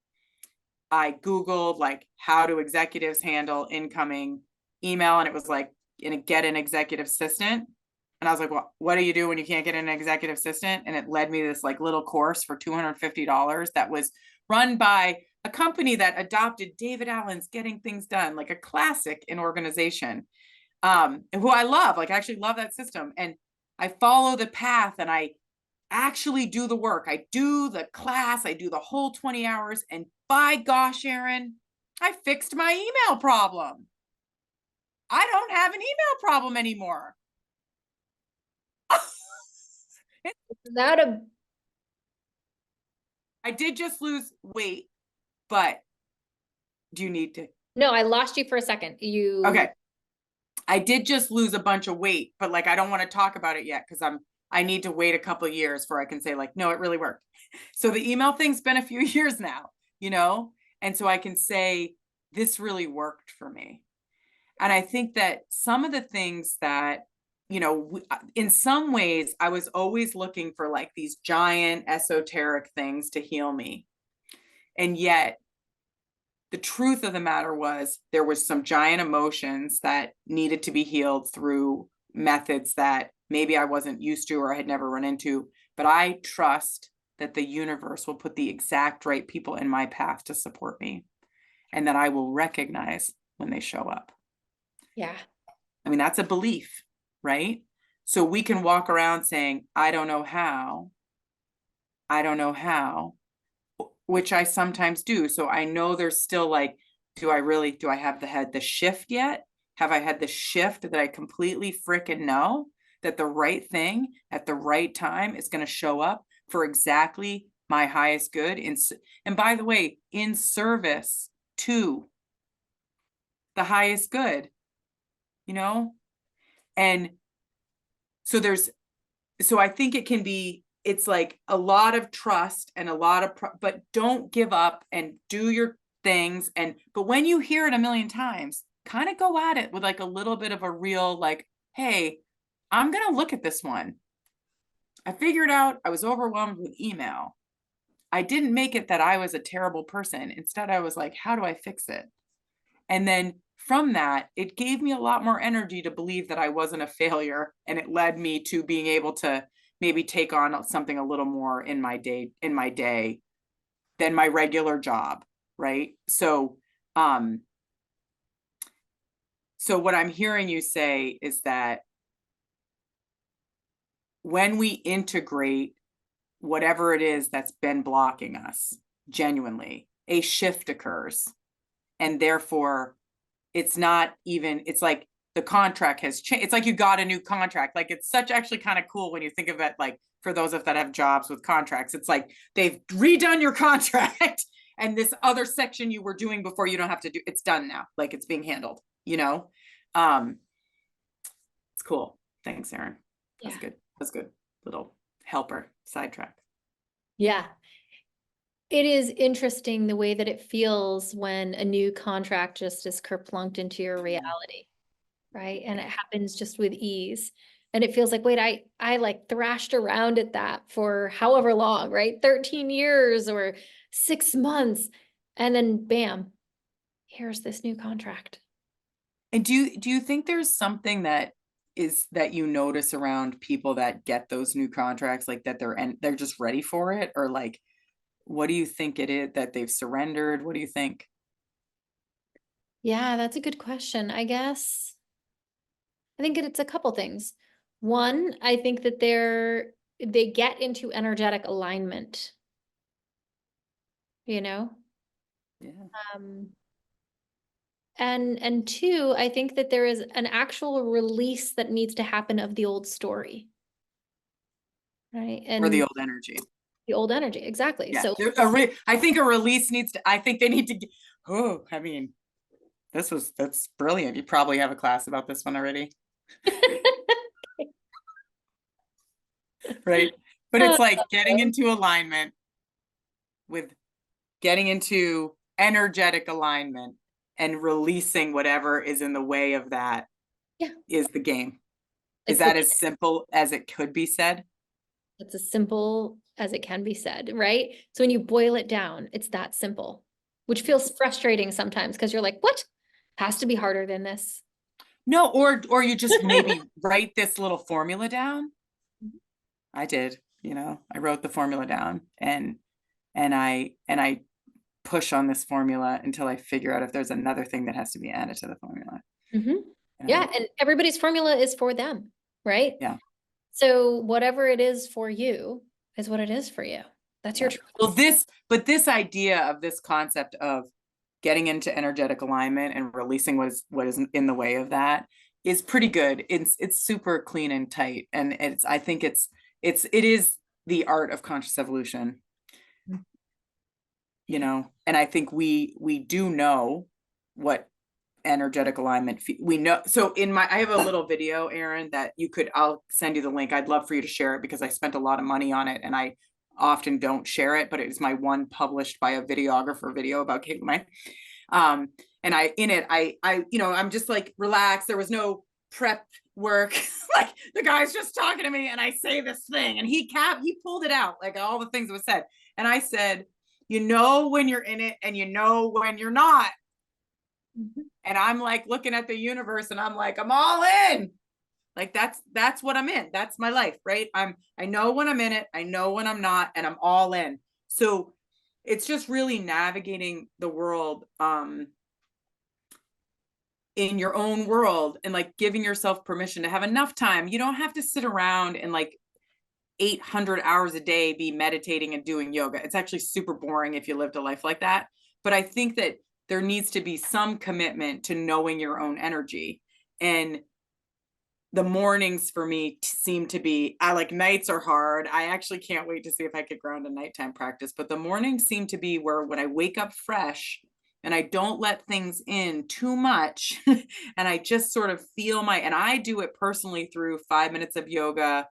I Googled like, how do executives handle incoming email? And it was like, get an executive assistant. And I was like, well, what do you do when you can't get an executive assistant? And it led me to this like little course for $250 that was run by a company that adopted David Allen's Getting Things Done, like a classic in organization, who I love. Like, I actually love that system. And I follow the path, and I actually do the work. I do the class, I do the whole 20 hours. And by gosh, Erin, I fixed my email problem. I don't have an email problem anymore. Is that a I did just lose weight, but do you need to? No, I lost you for a second. Okay. I did just lose a bunch of weight, but like, I don't want to talk about it yet, because I need to wait a couple of years before I can say like, no, it really worked. So the email thing's been a few years now, and so I can say this really worked for me. And I think that some of the things that, in some ways, I was always looking for like these giant esoteric things to heal me. And yet the truth of the matter was, there was some giant emotions that needed to be healed through methods that maybe I wasn't used to or I had never run into. But I trust that the universe will put the exact right people in my path to support me, and that I will recognize when they show up. Yeah. I mean, that's a belief, right? So we can walk around saying, I don't know how, which I sometimes do. So I know there's still like, do I have the shift yet? Have I had the shift that I completely freaking know that the right thing at the right time is going to show up for exactly my highest good? And by the way, in service to the highest good, and so I think it's like a lot of trust and a lot of, but don't give up and do your things. But when you hear it a million times, kind of go at it with like a little bit of a real, like, hey, I'm going to look at this one. I figured out I was overwhelmed with email. I didn't make it that I was a terrible person. Instead, I was like, how do I fix it? And then from that, it gave me a lot more energy to believe that I wasn't a failure. And it led me to being able to maybe take on something a little more in my day than my regular job. Right. So what I'm hearing you say is that when we integrate whatever it is that's been blocking us, genuinely, a shift occurs. And therefore, it's like the contract has changed. It's like you got a new contract. Like, it's actually kind of cool when you think of it, like, for those of that have jobs with contracts, it's like they've redone your contract and this other section you were doing before, you don't have to do, it's done now. Like, it's being handled, it's cool. Thanks, Erin. Yeah. That's good. Little helper sidetrack. Yeah. It is interesting the way that it feels when a new contract just is kerplunked into your reality, right? And it happens just with ease. And it feels like, wait, I like thrashed around at that for however long, right? 13 years or 6 months. And then bam, here's this new contract. And do you think there's something that you notice around people that get those new contracts, like that they're just ready for it? Or like, what do you think it is that they've surrendered? What do you think? Yeah, that's a good question. I guess I think it's a couple things. One, I think that they get into energetic alignment, you know? Yeah. Um, And two, I think that there is an actual release that needs to happen of the old story, right? Or the And old energy. the old energy, exactly. Yeah. So I think a release needs to, I think they need to, oh, I mean, that's brilliant. You probably have a class about this one already. Right. But it's like getting into alignment with getting into energetic alignment and releasing whatever is in the way of that yeah, is the game. Is it's the, that as simple as it could be said? it's as simple as it can be said, right? So when you boil it down, it's that simple, which feels frustrating sometimes because you're like, what? Has to be harder than this. No, or you just maybe write this little formula down. I did, I wrote the formula down and I push on this formula until I figure out if there's another thing that has to be added to the formula. Mm-hmm. Yeah, and everybody's formula is for them, right? Yeah. So whatever it is for you is what it is for you. That's your Yeah. choice. But this idea of this concept of getting into energetic alignment and releasing what is in the way of that is pretty good. It's super clean and tight, and I think it is the art of conscious evolution. And I think we do know what energetic alignment we know. So I have a little video, Erin, that I'll send you the link. I'd love for you to share it because I spent a lot of money on it and I often don't share it, but it's my one published by a videographer video about Kate Lemay. And I'm just like relaxed. There was no prep work. Like the guy's just talking to me and I say this thing and he pulled it out, like all the things that was said. And I said, when you're in it and when you're not. Mm-hmm. And I'm like looking at the universe and I'm like, I'm all in. Like that's what I'm in. That's my life, right? I know when I'm in it, I know when I'm not, and I'm all in. So it's just really navigating the world in your own world and like giving yourself permission to have enough time. You don't have to sit around and like 800 hours a day be meditating and doing yoga. It's actually super boring if you lived a life like that. But I think that there needs to be some commitment to knowing your own energy. And the mornings for me seem to be, nights are hard. I actually can't wait to see if I could ground a nighttime practice. But the mornings seem to be where when I wake up fresh and I don't let things in too much and I just sort of feel and I do it personally through 5 minutes of yoga,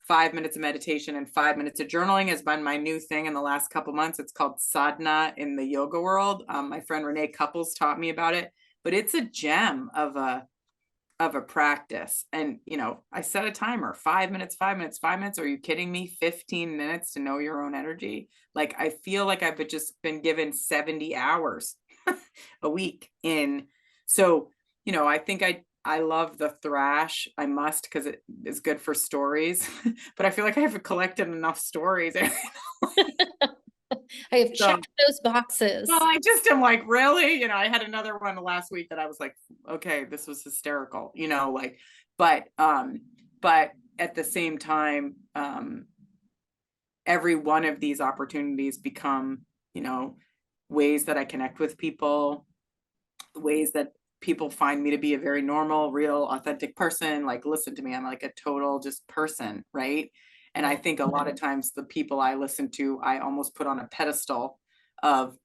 5 minutes of meditation, and 5 minutes of journaling has been my new thing in the last couple months. It's called sadhana in the yoga world. My friend Renee Couples taught me about it, but it's a gem of a practice. And I set a timer, 5 minutes, 5 minutes, 5 minutes. Are you kidding me? 15 minutes to know your own energy. Like I feel like I've just been given 70 hours a week in. So I think I love the thrash. I must, because it is good for stories. But I feel like I haven't collected enough stories. I have checked those boxes. Well, I just am like, really? I had another one last week that I was like, okay, this was hysterical, but at the same time, every one of these opportunities become, ways that I connect with people, ways that people find me to be a very normal, real, authentic person. Like, listen to me, I'm like a total just person, right? And I think a lot of times the people I listen to, I almost put on a pedestal of,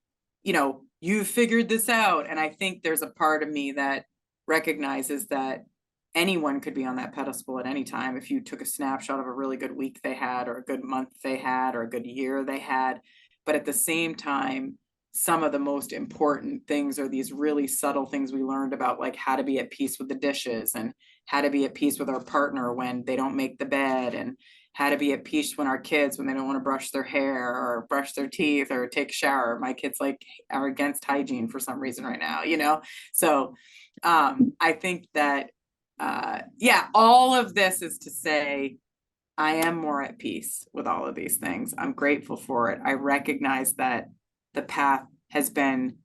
you figured this out. And I think there's a part of me that recognizes that anyone could be on that pedestal at any time. If you took a snapshot of a really good week they had, or a good month they had, or a good year they had. But at the same time, some of the most important things are these really subtle things we learned about, like how to be at peace with the dishes and how to be at peace with our partner when they don't make the bed, and how to be at peace when our kids, when they don't want to brush their hair or brush their teeth or take a shower. My kids are against hygiene for some reason right now, So I think that, all of this is to say, I am more at peace with all of these things. I'm grateful for it. I recognize that the path has been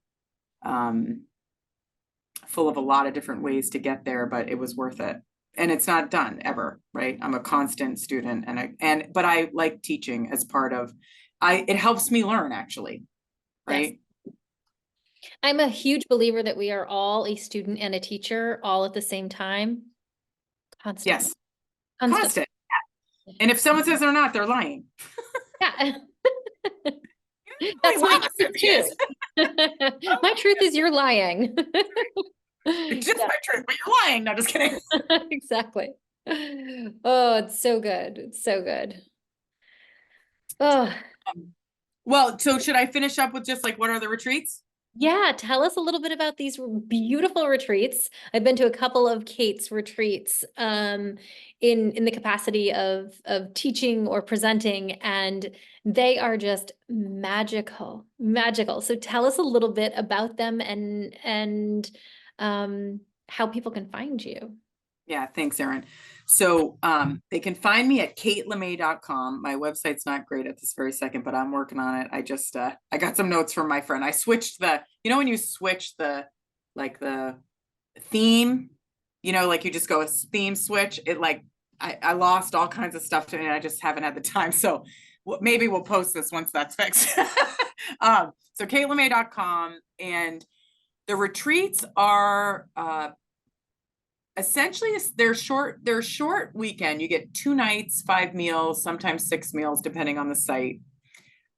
full of a lot of different ways to get there, but it was worth it. And it's not done ever, right? I'm a constant student, but I like teaching as part of, it helps me learn, actually, right? Yes. I'm a huge believer that we are all a student and a teacher all at the same time, constantly, Yes, constantly. constant. And if someone says they're not, they're lying. Yeah. Really That's my love truth if he too. is. My truth is you're lying. It's just my truth, but you're lying. No, just kidding. Exactly. Oh, it's so good. It's so good. Oh, Well, so should I finish up with just like what are the retreats? yeah. Tell us a little bit about these beautiful retreats. I've been to a couple of Kate's retreats, in the capacity of teaching or presenting, and they are just magical, magical. So tell us a little bit about them and how people can find you. Yeah, thanks, Erin. So they can find me at katelemay.com. My website's not great at this very second, but I'm working on it. I just I got some notes from my friend. I switched when you switch the theme, like you just go a theme switch, it like I lost all kinds of stuff to it and I just haven't had the time. So maybe we'll post this once that's fixed. So katelemay.com, and the retreats are essentially they're short weekend. You get 2 nights, 5 meals, sometimes 6 meals depending on the site.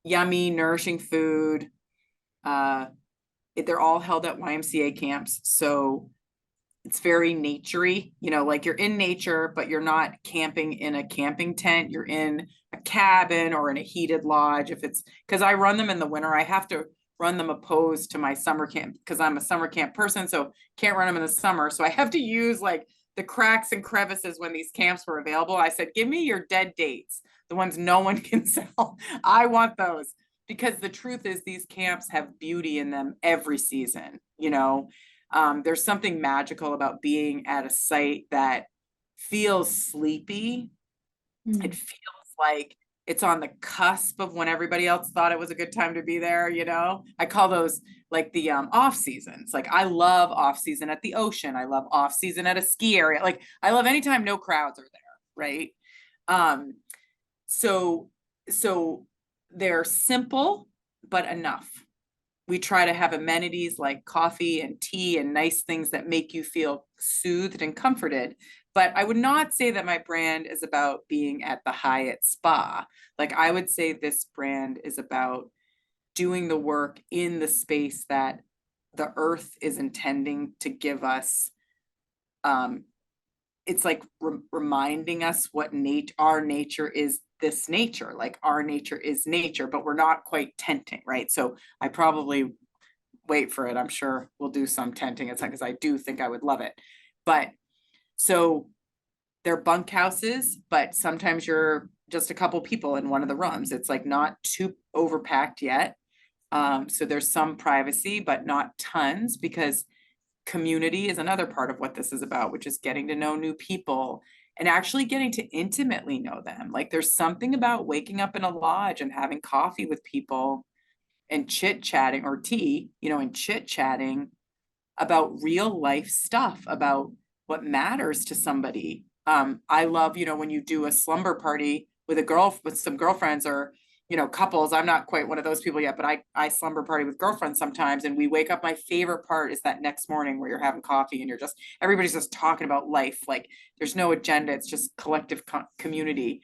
Yummy, nourishing food. They're all held at YMCA camps, so it's very naturey, like you're in nature, but you're not camping in a camping tent. You're in a cabin or in a heated lodge. If it's because I run them in the winter, I have to run them opposed to my summer camp because I'm a summer camp person, so can't run them in the summer. So I have to use like the cracks and crevices when these camps were available. I said, give me your dead dates, the ones no one can sell. I want those, because the truth is these camps have beauty in them every season. There's something magical about being at a site that feels sleepy. It Mm. feels like it's on the cusp of when everybody else thought it was a good time to be there. I call those like the off seasons. Like I love off season at the ocean. I love off season at a ski area. Like I love anytime no crowds are there, right? Um, so so they're simple but enough. We try to have amenities like coffee and tea and nice things that make you feel soothed and comforted. But I would not say that my brand is about being at the Hyatt spa. Like I would say this brand is about doing the work in the space that the earth is intending to give us. Um, it's like reminding us what our nature is. This nature, like our nature is nature, but we're not quite tenting, right? So I probably wait for it. I'm sure we'll do some tenting at some, because I do think I would love it. But so they're bunk houses, but sometimes you're just a couple people in one of the rooms. It's like not too overpacked yet. So there's some privacy, but not tons, because community is another part of what this is about, which is getting to know new people and actually getting to intimately know them. Like there's something about waking up in a lodge and having coffee with people and chit chatting, or tea, and chit chatting about real life stuff, about what matters to somebody. I love, when you do a slumber party with some girlfriends, or, couples. I'm not quite one of those people yet, but I slumber party with girlfriends sometimes. And we wake up, my favorite part is that next morning where you're having coffee and everybody's just talking about life. Like there's no agenda. It's just collective community.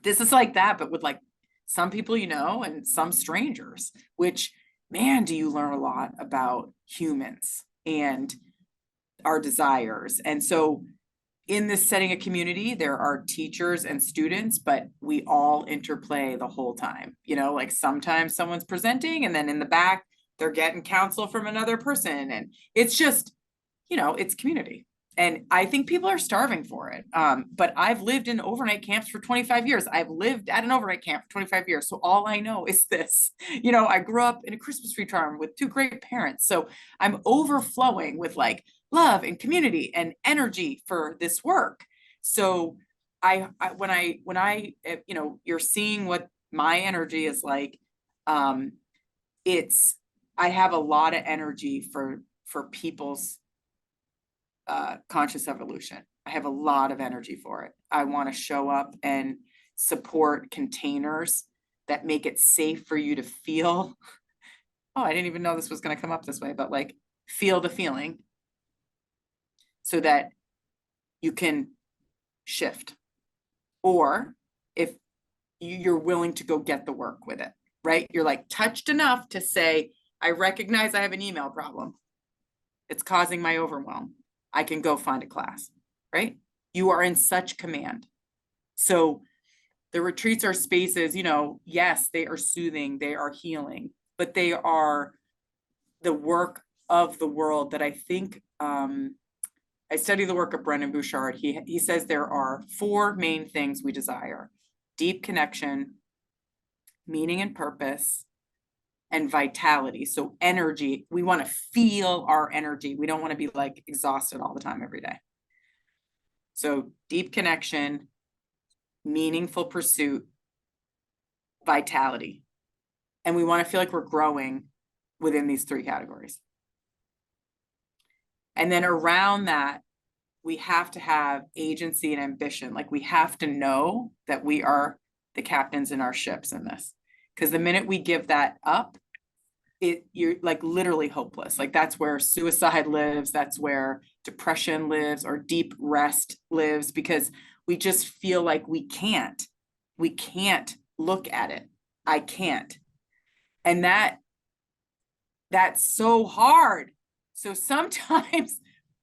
This is like that, but with like some people, and some strangers, which, man, do you learn a lot about humans and our desires. And so in this setting of community, there are teachers and students, but we all interplay the whole time. Like sometimes someone's presenting and then in the back, they're getting counsel from another person. And it's just, it's community. And I think people are starving for it. But I've lived in overnight camps for 25 years. I've lived at an overnight camp for 25 years. So all I know is this. I grew up in a Christmas tree farm with two great parents. So I'm overflowing with like love and community and energy for this work. So when I you're seeing what my energy is like, it's I have a lot of energy for people's conscious evolution. I have a lot of energy for it. I want to show up and support containers that make it safe for you to feel oh, I didn't even know this was going to come up this way, but like feel the feeling so that you can shift. Or if you're willing to go get the work with it, right? You're like touched enough to say, I recognize I have an email problem. It's causing my overwhelm. I can go find a class, right? You are in such command. So the retreats are spaces, you know, yes, they are soothing, they are healing, but they are the work of the world that I think, I study the work of Brennan Bouchard. He says there are four main things we desire: deep connection, meaning and purpose, and vitality. So energy, we want to feel our energy. We don't want to be like exhausted all the time every day. So deep connection, meaningful pursuit, vitality. And we want to feel like we're growing within these three categories. And then around that, we have to have agency and ambition. Like we have to know that we are the captains in our ships in this. Because the minute we give that up, you're like literally hopeless. Like that's where suicide lives. That's where depression lives, or deep rest lives, because we just feel like we can't look at it. I can't. And that's so hard. So sometimes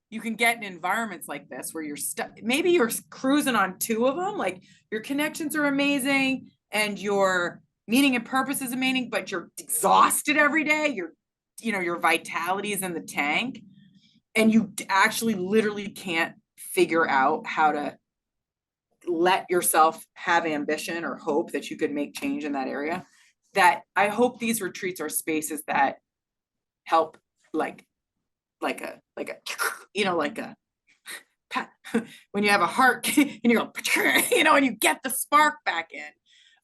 you can get in environments like this where you're stuck. Maybe you're cruising on two of them. Like your connections are amazing and your meaning and purpose is amazing, but you're exhausted every day. Your vitality is in the tank, and you actually literally can't figure out how to let yourself have ambition or hope that you could make change in that area. That I hope these retreats are spaces that help, like a when you have a heart and you go, and you get the spark back in.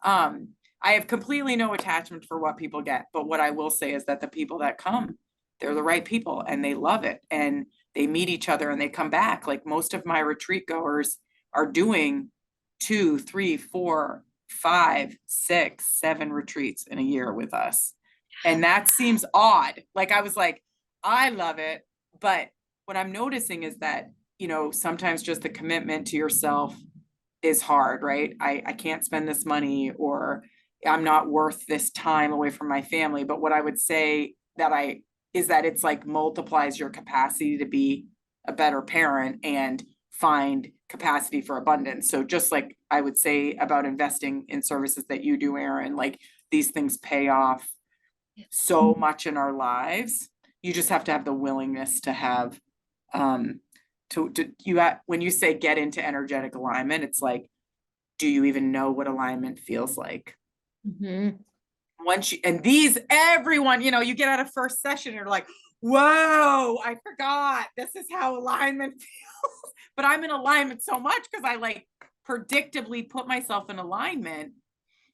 I have completely no attachment for what people get, but what I will say is that the people that come, they're the right people and they love it and they meet each other and they come back. Like most of my retreat goers are doing 2, 3, 4, 5, 6, 7 retreats in a year with us. And that seems odd. Like I was like, I love it. But what I'm noticing is that, sometimes just the commitment to yourself is hard, right? I can't spend this money, or I'm not worth this time away from my family. But what I would say is that it's like multiplies your capacity to be a better parent and find capacity for abundance. So just like I would say about investing in services that you do, Erin, like these things pay off so much in our lives. You just have to have the willingness to have, when you say get into energetic alignment, it's like, do you even know what alignment feels like? Mm-hmm. Everyone, you get out of first session, you're like, whoa, I forgot this is how alignment feels. But I'm in alignment so much because I like predictably put myself in alignment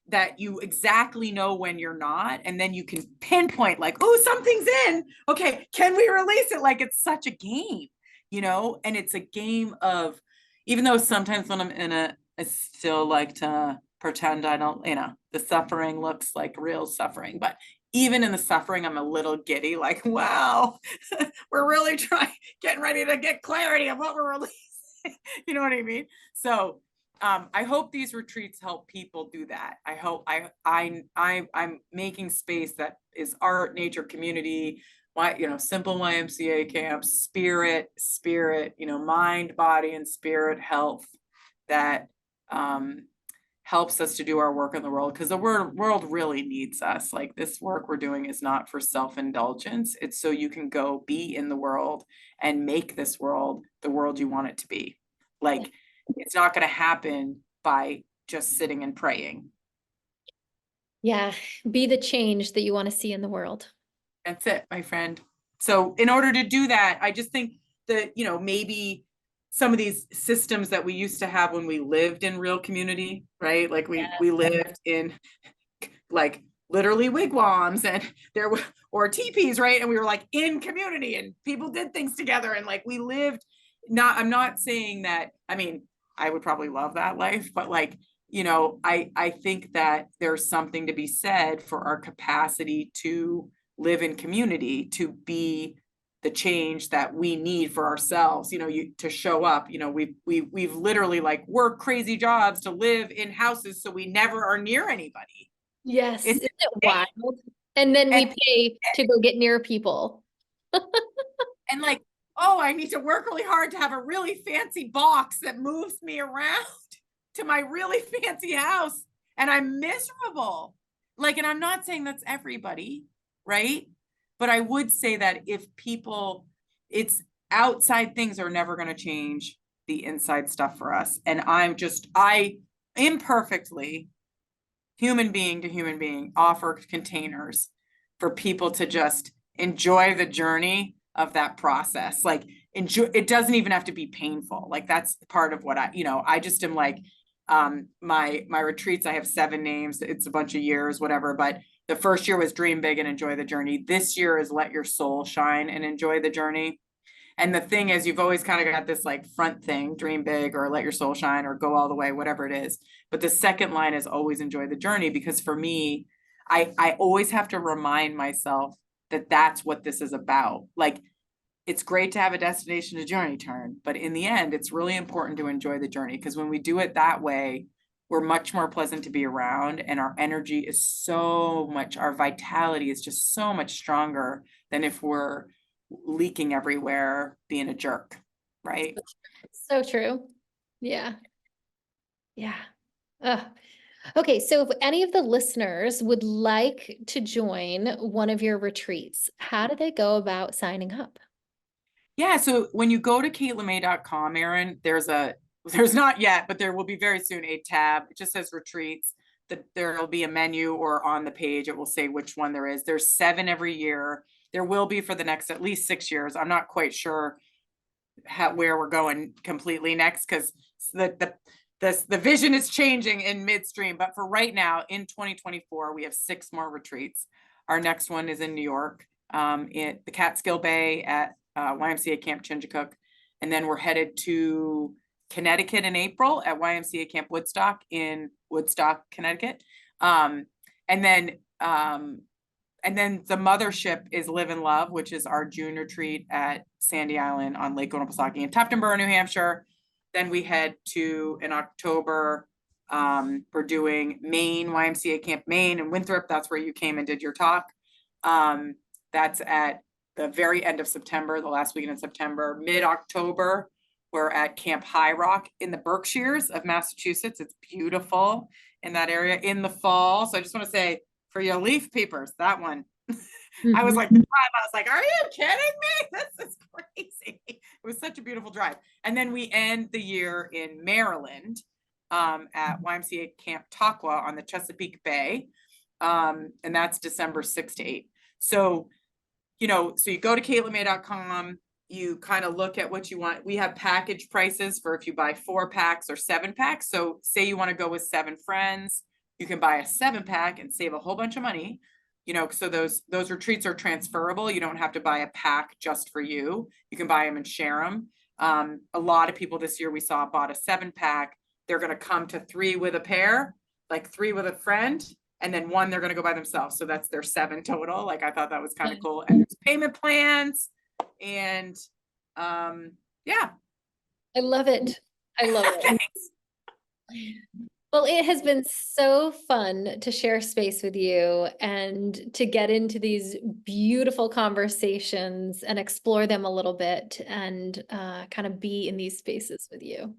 that you exactly know when you're not, and then you can pinpoint like, oh, something's in, okay, can we release it? Like it's such a game, and it's a game of, even though sometimes when I'm in it, I still like to pretend I don't, the suffering looks like real suffering, but even in the suffering, I'm a little giddy, like, wow, we're really getting ready to get clarity of what we're releasing. You know what I mean? So I hope these retreats help people do that. I hope I'm making space that is art, nature, community, simple YMCA camps, spirit, mind, body, and spirit health that helps us to do our work in the world, because the world really needs us. Like this work we're doing is not for self-indulgence. It's so you can go be in the world and make this world the world you want it to be. Like it's not going to happen by just sitting and praying. Yeah. Be the change that you want to see in the world. That's it, my friend. So in order to do that, I just think that, maybe some of these systems that we used to have when we lived in real community, right? Like we lived in like literally wigwams and there were, or teepees, right? And we were like in community and people did things together and like we lived, I'm not saying that, I mean, I would probably love that life, but like, I think that there's something to be said for our capacity to live in community to be the change that we need for ourselves, to show up. We've literally like worked crazy jobs to live in houses so we never are near anybody. Yes, It's isn't it insane. wild? And then we And pay to go get near people. and like, oh, I need to work really hard to have a really fancy box that moves me around to my really fancy house, and I'm miserable. Like, and I'm not saying that's everybody, right? But I would say that if people, it's outside things are never going to change the inside stuff for us. And I imperfectly, human being to human being, offer containers for people to just enjoy the journey of that process. Like, enjoy, it doesn't even have to be painful. Like, that's part of what I just am like, my retreats, I have 7 names. It's a bunch of years, whatever. But the first year was dream big and enjoy the journey. This year is let your soul shine and enjoy the journey. And the thing is, you've always kind of got this like front thing, dream big or let your soul shine or go all the way, whatever it is. But the second line is always enjoy the journey, because for me, I always have to remind myself that that's what this is about. Like, it's great to have a destination to journey turn, but in the end, it's really important to enjoy the journey, because when we do it that way, we're much more pleasant to be around, and our energy is so much, our vitality is just so much stronger than if we're leaking everywhere, being a jerk, right? So true. Yeah. Yeah. Ugh. Okay, so if any of the listeners would like to join one of your retreats, how do they go about signing up? Yeah, so when you go to katelemay.com, Erin, there's not yet, but there will be very soon a tab. It just says retreats. There'll be a menu, or on the page, it will say which one there is. There's 7 every year. There will be for the next at least 6 years. I'm not quite sure where we're going completely next, because the vision is changing in midstream. But for right now, in 2024, we have 6 more retreats. Our next one is in New York, in the Catskill Bay at YMCA Camp Chingachgook. And then we're headed to Connecticut in April at YMCA Camp Woodstock in Woodstock, Connecticut. And then the mothership is Live and Love, which is our June retreat at Sandy Island on Lake Winnipesaukee in Tuftonboro, New Hampshire. Then we head to, in October, we're doing Maine, YMCA Camp Maine and Winthrop. That's where you came and did your talk. That's at the very end of September, the last weekend in September. Mid-October, we're at Camp High Rock in the Berkshires of Massachusetts. It's beautiful in that area in the fall. So I just want to say, for your leaf peepers, that one. I was like, I was like, are you kidding me? This is crazy. It was such a beautiful drive. And then we end the year in Maryland, at YMCA Camp Taqua on the Chesapeake Bay. And that's December 6th to 8th. So, so you go to katelemay.com, you kind of look at what you want. We have package prices for if you buy 4 packs or 7 packs. So say you want to go with 7 friends, you can buy a 7-pack and save a whole bunch of money. So those retreats are transferable. You don't have to buy a pack just for you. You can buy them and share them. A lot of people this year we saw bought a 7-pack. They're going to come to 3 with a pair, like 3 with a friend, and then 1 they're going to go by themselves. So that's their 7 total. Like, I thought that was kind of cool. And there's payment plans, and yeah. I love it. I love it. Thanks. Well, it has been so fun to share space with you and to get into these beautiful conversations and explore them a little bit and kind of be in these spaces with you.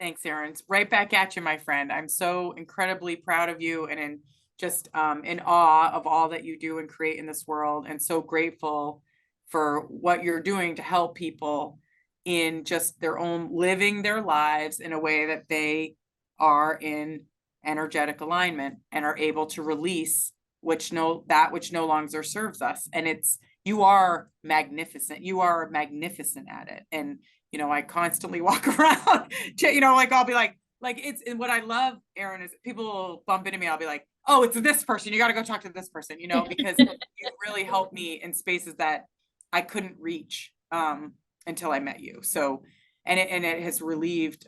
Thanks, Erin. Right back at you, my friend. I'm so incredibly proud of you, and in awe of all that you do and create in this world, and so grateful for what you're doing to help people in just their own living their lives in a way that they are in energetic alignment and are able to release that which no longer serves us. And you are magnificent. You are magnificent at it. And I constantly walk around, like I'll be like it's, and what I love, Erin, is people will bump into me. I'll be like, oh, it's this person. You got to go talk to this person, because you really helped me in spaces that I couldn't reach until I met you. So, and it has relieved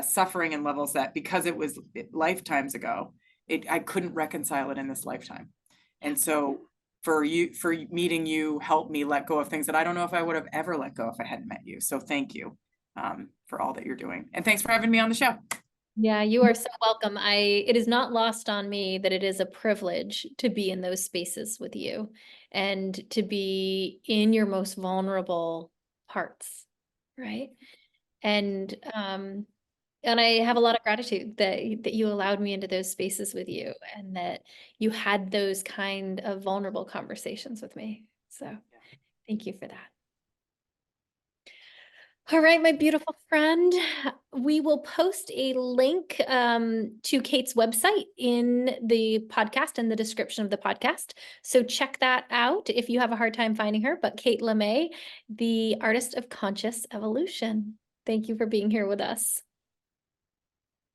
suffering in levels that, because it was lifetimes ago, I couldn't reconcile it in this lifetime. And so for meeting you helped me let go of things that I don't know if I would have ever let go if I hadn't met you. So thank you for all that you're doing. And thanks for having me on the show. Yeah, you are so welcome. It is not lost on me that it is a privilege to be in those spaces with you and to be in your most vulnerable parts, right? And I have a lot of gratitude that you allowed me into those spaces with you and that you had those kind of vulnerable conversations with me. So thank you for that. All right, my beautiful friend, we will post a link to Kate's website in the podcast and the description of the podcast. So check that out if you have a hard time finding her. But Kate Lemay, the artist of conscious evolution. Thank you for being here with us.